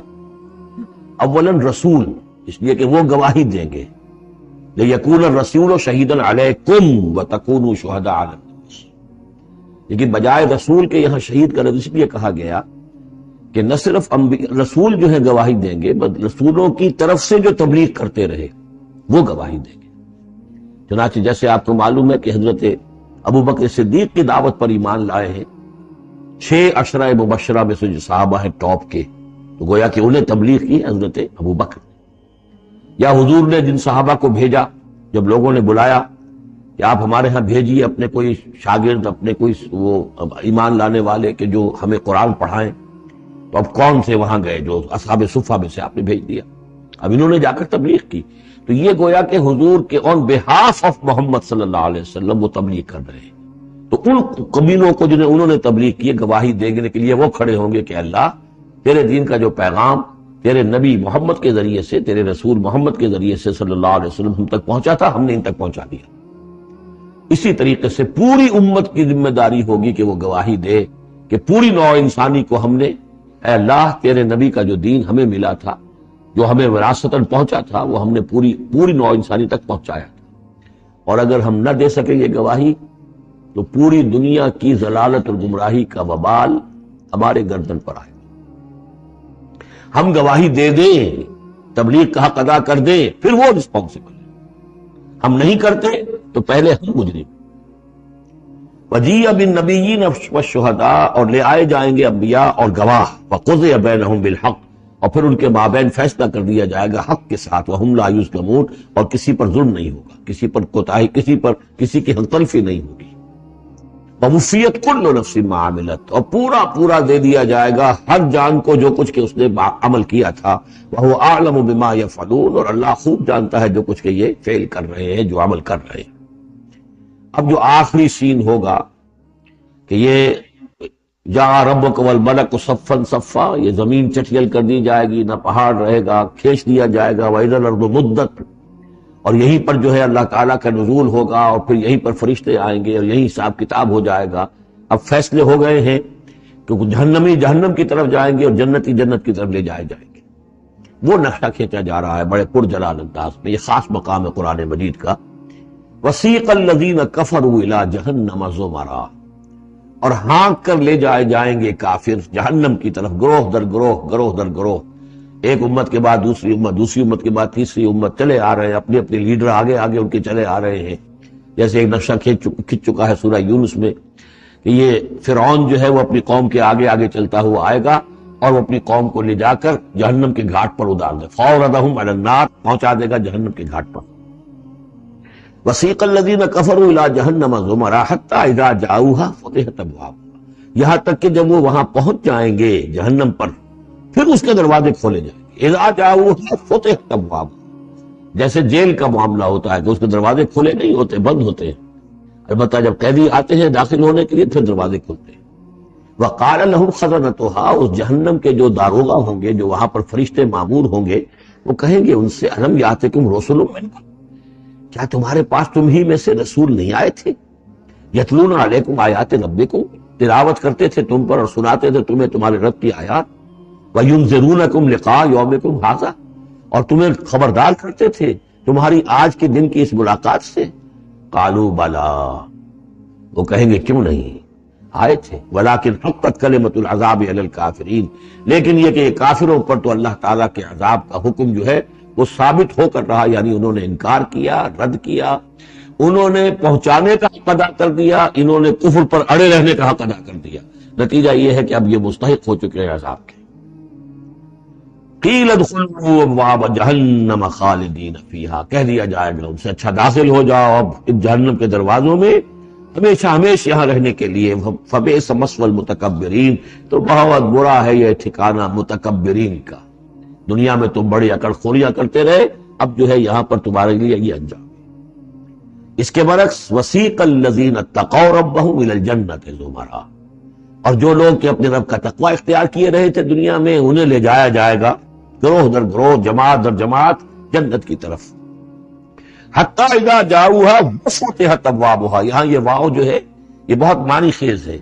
اولاً رسول، اس لیے کہ وہ گواہی دیں گے. لِيَكُونَ الرَّسُولُ شَهِيدًا عَلَيْكُمْ وَتَكُونُوا شُهَدَاءَ عَلَى النَّاسِ. لیکن بجائے رسول کے یہاں شہید کا لفظ اس لیے کہا گیا کہ نہ صرف رسول جو ہے گواہی دیں گے، بلکہ رسولوں کی طرف سے جو تبلیغ کرتے رہے وہ گواہی دیں گے. چنانچہ جیسے آپ کو معلوم ہے کہ حضرت ابوبکر صدیق کی دعوت پر ایمان لائے ہیں 6 عشرہ مبشرہ میں سے جو صحابہ ہیں ٹاپ کے، تو گویا کہ انہیں تبلیغ کی حضرت ابوبکر. یا حضور نے جن صحابہ کو بھیجا، جب لوگوں نے بلایا کہ آپ ہمارے ہاں بھیجیے اپنے کوئی شاگرد، اپنے کوئی وہ ایمان لانے والے کہ جو ہمیں قرآن پڑھائیں، تو اب کون سے وہاں گئے؟ جو اصحاب صفہ میں سے آپ نے بھیج دیا. اب انہوں نے جا کر تبلیغ کی. تو یہ گویا کہ حضور کے آن بہاف آف محمد صلی اللہ علیہ وسلم وہ تبلیغ کر رہے ہیں. تو ان قبیلوں کو جنہیں انہوں نے تبلیغ کی، گواہی دینے کے لیے وہ کھڑے ہوں گے کہ اللہ تیرے دین کا جو پیغام تیرے نبی محمد کے ذریعے سے، تیرے رسول محمد کے ذریعے سے صلی اللہ علیہ وسلم ہم تک پہنچا تھا، ہم نے ان تک پہنچا دیا. اسی طریقے سے پوری امت کی ذمہ داری ہوگی کہ وہ گواہی دے کہ پوری نوع انسانی کو ہم نے، اے اللہ تیرے نبی کا جو دین ہمیں ملا تھا، جو ہمیں وراثتاً پہنچا تھا، وہ ہم نے پوری نوع انسانی تک پہنچایا تھا. اور اگر ہم نہ دے سکیں یہ گواہی تو پوری دنیا کی ضلالت اور گمراہی کا وبال ہمارے گردن پر آئے. ہم گواہی دے دیں، تبلیغ کا حق ادا کر دیں، پھر وہ رسپانسبل ہے. ہم نہیں کرتے تو پہلے ہم مجرم. وجیء بالنبیین والشہداء، اور لے آئے جائیں گے انبیاء اور گواہ. وقضی بینہم بالحق، اور پھر ان کے مابین فیصلہ کر دیا جائے گا حق کے ساتھ. وہم لا یظلمون، اور کسی پر ظلم نہیں ہوگا، کسی پر کوتاہی، کسی کی حق تلفی نہیں ہوگی. ووفیت کل نفس ما عملت، اور پورا دے دیا جائے گا ہر جان کو جو کچھ کہ اس نے عمل کیا تھا. وہو اعلم بما یفعلون، اور اللہ خوب جانتا ہے جو کچھ کہ یہ فعل کر رہے ہیں، جو عمل کر رہے ہیں. اب جو آخری سین ہوگا کہ یہ جاء ربک والملک صفا صفا، یہ زمین چٹیل کر دی جائے گی، نہ پہاڑ رہے گا، کھینچ دیا جائے گا. وَإِذَا الْأَرْضُ مُدَّتْ، اور یہیں پر جو ہے اللہ تعالیٰ کا نزول ہوگا، اور پھر یہیں پر فرشتے آئیں گے اور یہیں حساب کتاب ہو جائے گا. اب فیصلے ہو گئے ہیں کہ جہنمی جہنم کی طرف جائیں گے اور جنتی جنت کی طرف لے جائے جائیں گے. وہ نقشہ کھینچا جا رہا ہے بڑے پرجلال انداز میں. یہ خاص مقام ہے قرآن مجید کا. وَسِيقَ الَّذِينَ كَفَرُوا إِلَىٰ جَهَنَّمَ زُمَرًا، اور ہانک کر لے جائے جائیں گے کافر جہنم کی طرف، گروہ در گروہ. ایک امت کے بعد دوسری امت، دوسری امت کے بعد تیسری امت، چلے آ رہے ہیں اپنے لیڈر آگے ان کے چلے آ رہے ہیں. جیسے ایک نقشہ کھنچ چکا ہے سورہ یونس میں کہ یہ فرعون جو ہے وہ اپنی قوم کے آگے چلتا ہوا آئے گا اور وہ اپنی قوم کو لے جا کر جہنم کے گھاٹ پر اتار دے. فَأَوْرَدَهُمْ عَلَى النَّارِ، پہنچا دے گا جہنم کے گھاٹ پر. وَسِيقَ الَّذِينَ كَفَرُوا إِلَىٰ جَهَنَّمَ زُمَرًا حَتَّىٰ إِذَا جَاءُوهَا فُتِحَتْ أَبْوَابُهَا، یہاں تک کہ جب وہ وہاں پہنچ جائیں گے جہنم پر، پھر اس کے دروازے کھولے جائیں گے. اذا جاؤوها فتحت ابوابها، جیسے جیل کا معاملہ ہوتا ہے کہ اس کے دروازے کھلے نہیں ہوتے، بند ہوتے ہیں. البتہ جب قیدی آتے ہیں داخل ہونے کے لیے پھر دروازے کھلتے ہیں. وقال لهم خزنتها، اس جہنم کے جو داروغہ ہوں گے، جو وہاں پر فرشتے مامور ہوں گے، وہ کہیں گے ان سے الم یاتکم رسل منکم، کیا تمہارے پاس تم ہی میں سے رسول نہیں آئے تھے؟ یتلون علیکم آیات ربکم، تلاوت کرتے تھے تم پر اور سناتے تھے تمہیں تمہارے رب کی آیات. وَيُنذِرُونَكُمْ لِقَاءَ يَوْمِكُمْ هَٰذَا، اور تمہیں خبردار کرتے تھے تمہاری آج کے دن کی اس ملاقات سے. قالوا بلا، وہ کہیں گے کیوں نہیں، آئے تھے. وَلَٰكِنْ حَقَّتْ كَلِمَةُ الْعَذَابِ عَلَى الْكَافِرِينَ، لیکن یہ کہ کافروں پر تو اللہ تعالیٰ کے عذاب کا حکم جو ہے وہ ثابت ہو کر رہا، یعنی انہوں نے انکار کیا، رد کیا، انہوں نے پہنچانے کا حق ادا کر دیا، انہوں نے کفر پر اڑے رہنے کا حق ادا کر دیا. نتیجہ یہ ہے کہ اب یہ مستحق ہو چکے ہیں عذاب کے. قیل ادخلوا ابواب جہنم خالدین فیہا، کہہ دیا جائے گا ان سے اچھا داخل ہو جاؤ اب جہنم کے دروازوں میں ہمیشہ یہاں رہنے کے لیے. فبئس مثوى المتکبرین، تو بہت برا ہے یہ ٹھکانہ متکبرین کا. دنیا میں تم بڑی اکڑ خوریاں کرتے رہے، اب جو ہے یہاں پر تمہارے لیے یہ انجام. اس کے برعکس وسیق الذین اتقوا ربهم الى الجنۃ زمرا، اور جو لوگ کہ اپنے رب کا تقوی اختیار کیے رہے تھے دنیا میں، انہیں لے جایا جائے گا گروہ در گروہ، جماعت در جماعت جنت کی طرف۔ حتی اذا جاؤها وفتحت ابوابها، یہاں یہ واو جو ہے یہ بہت معنی خیز ہے،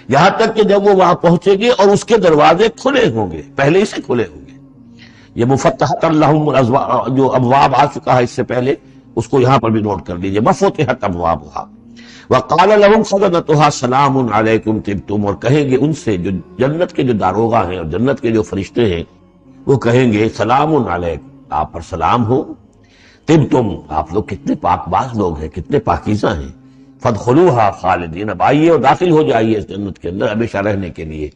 یہاں تک کہ جب وہ وہاں پہنچے گے اور اس کے دروازے کھلے ہوں گے، پہلے ہی سے کھلے ہوں گے۔ یہ مفتحت لہم جو ابواب آ چکا ہے اس سے پہلے، اس کو یہاں پر بھی نوٹ کر لیجئے، وفتحت ابوابها وقال لهم خزنتها سلام علیکم طبتم، اور کہیں گے ان سے جو جنت کے جو داروغہ ہیں اور جنت کے جو فرشتے ہیں، وہ کہیں گے سلام علیکم، آپ پر سلام ہو، طبتم، آپ لوگ کتنے پاک باز لوگ ہیں، کتنے پاکیزہ ہیں، فادخلوها خالدین، اب آئیے اور داخل ہو جائیے اس جنت کے اندر ہمیشہ رہنے کے لیے۔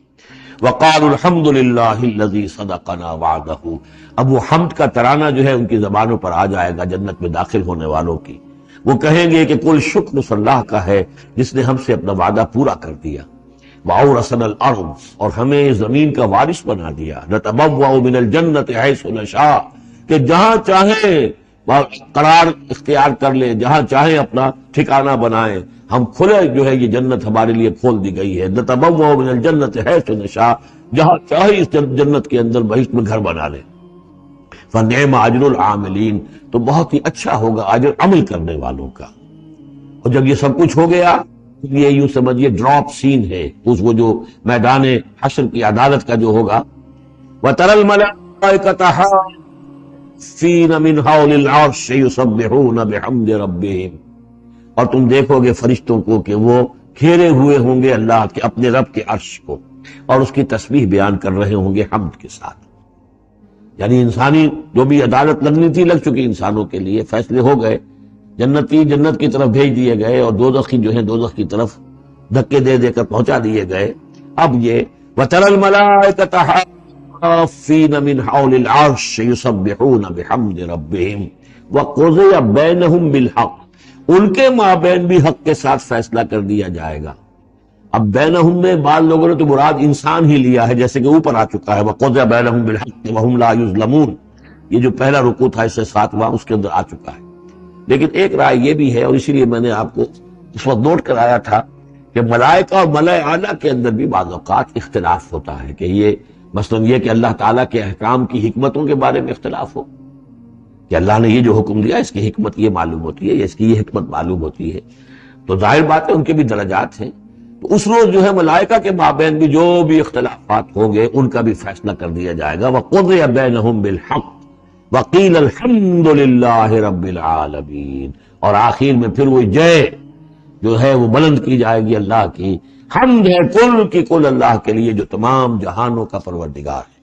وقالوا الحمد للہ الذی صدقنا وعدہ، اب وہ حمد کا ترانہ جو ہے ان کی زبانوں پر آ جائے گا جنت میں داخل ہونے والوں کی، وہ کہیں گے کہ کل شکر اس اللہ کا ہے جس نے ہم سے اپنا وعدہ پورا کر دیا، وَأَوْرَثَنَا الْأَرْضَ، اور ہمیں زمین کا وارث بنا دیا، نَتَبَوَّأُ مِنَ الْجَنَّةِ حَيْثُ نَشَاءُ، کہ جہاں چاہیں قرار اختیار کر لیں، جہاں چاہیں اپنا ٹھکانہ بنائیں، ہم کھلے جو ہے یہ جنت ہمارے لیے کھول دی گئی ہے، نَتَبَوَّأُ مِنَ الْجَنَّةِ حَيْثُ نَشَاءُ، جہاں چاہے اس جنت کے اندر بہشت میں گھر بنا لیں۔ فَنِعْمَ أَجْرُ الْعَامِلِينَ، تو بہت ہی اچھا ہوگا اجر عمل کرنے والوں کا۔ اور جب یہ سب کچھ ہو گیا، یہ یوں سمجھیے ڈراپ سین ہے اس وہ جو میدان حشر کی عدالت کا جو ہوگا، وَتَرَى الْمَلَائِكَةَ حَافِّينَ مِنْ حَوْلِ الْعَرْشِ يُسَبِّحُونَ بِحَمْدِ رَبِّهِمْ، اور تم دیکھو گے فرشتوں کو کہ وہ گھیرے ہوئے ہوں گے اللہ کے اپنے رب کے عرش کو، اور اس کی تسبیح بیان کر رہے ہوں گے حمد کے ساتھ۔ یعنی انسانی جو بھی عدالت لگنی تھی لگ چکی، انسانوں کے لیے فیصلے ہو گئے، جنتی جنت کی طرف بھیج دیے گئے اور دوزخی جو ہے دوزخ کی طرف دھکے دے دے کر پہنچا دیے گئے۔ اب یہ وَتَرَى الْمَلَائِكَةَ حَافِّينَ مِنْ حَوْلِ الْعَرْشِ يُسَبِّحُونَ بِحَمْدِ رَبِّهِمْ وَقُضِيَ بَيْنَهُمْ بِالْحَقِّ، ان کے مابین بھی حق کے ساتھ فیصلہ کر دیا جائے گا۔ اب بینہم میں بعض لوگوں نے تو مراد انسان ہی لیا ہے، جیسے کہ اوپر آ چکا ہے وَقُضِيَ بَيْنَهُمْ بِالْحَقِّ وَهُمْ لَا يُظْلَمُونَ، یہ جو پہلا رکوع تھا اس سے 7واں اس کے اندر آ چکا ہے۔ لیکن ایک رائے یہ بھی ہے، اور اسی لیے میں نے آپ کو اس وقت نوٹ کرایا تھا کہ ملائکہ اور ملائے اعلیٰ کے اندر بھی بعض اوقات اختلاف ہوتا ہے، کہ یہ مثلا یہ کہ اللہ تعالیٰ کے احکام کی حکمتوں کے بارے میں اختلاف ہو، کہ اللہ نے یہ جو حکم دیا اس کی حکمت یہ معلوم ہوتی ہے یا اس کی یہ حکمت معلوم ہوتی ہے، تو ظاہر بات ہے ان کے بھی درجات ہیں۔ تو اس روز جو ہے ملائکہ کے مابین بھی جو بھی اختلافات ہوں گے ان کا بھی فیصلہ کر دیا جائے گا۔ وَقُضِيَ بَيْنَهُمْ بِالْحَقِّ وَقِيلَ الْحَمْدُ لِلَّهِ رَبِّ الْعَالَمِينَ، اور آخر میں پھر وہ جے جو ہے وہ بلند کی جائے گی اللہ کی، حمد ہے کل کی کل اللہ کے لیے جو تمام جہانوں کا پروردگار ہے۔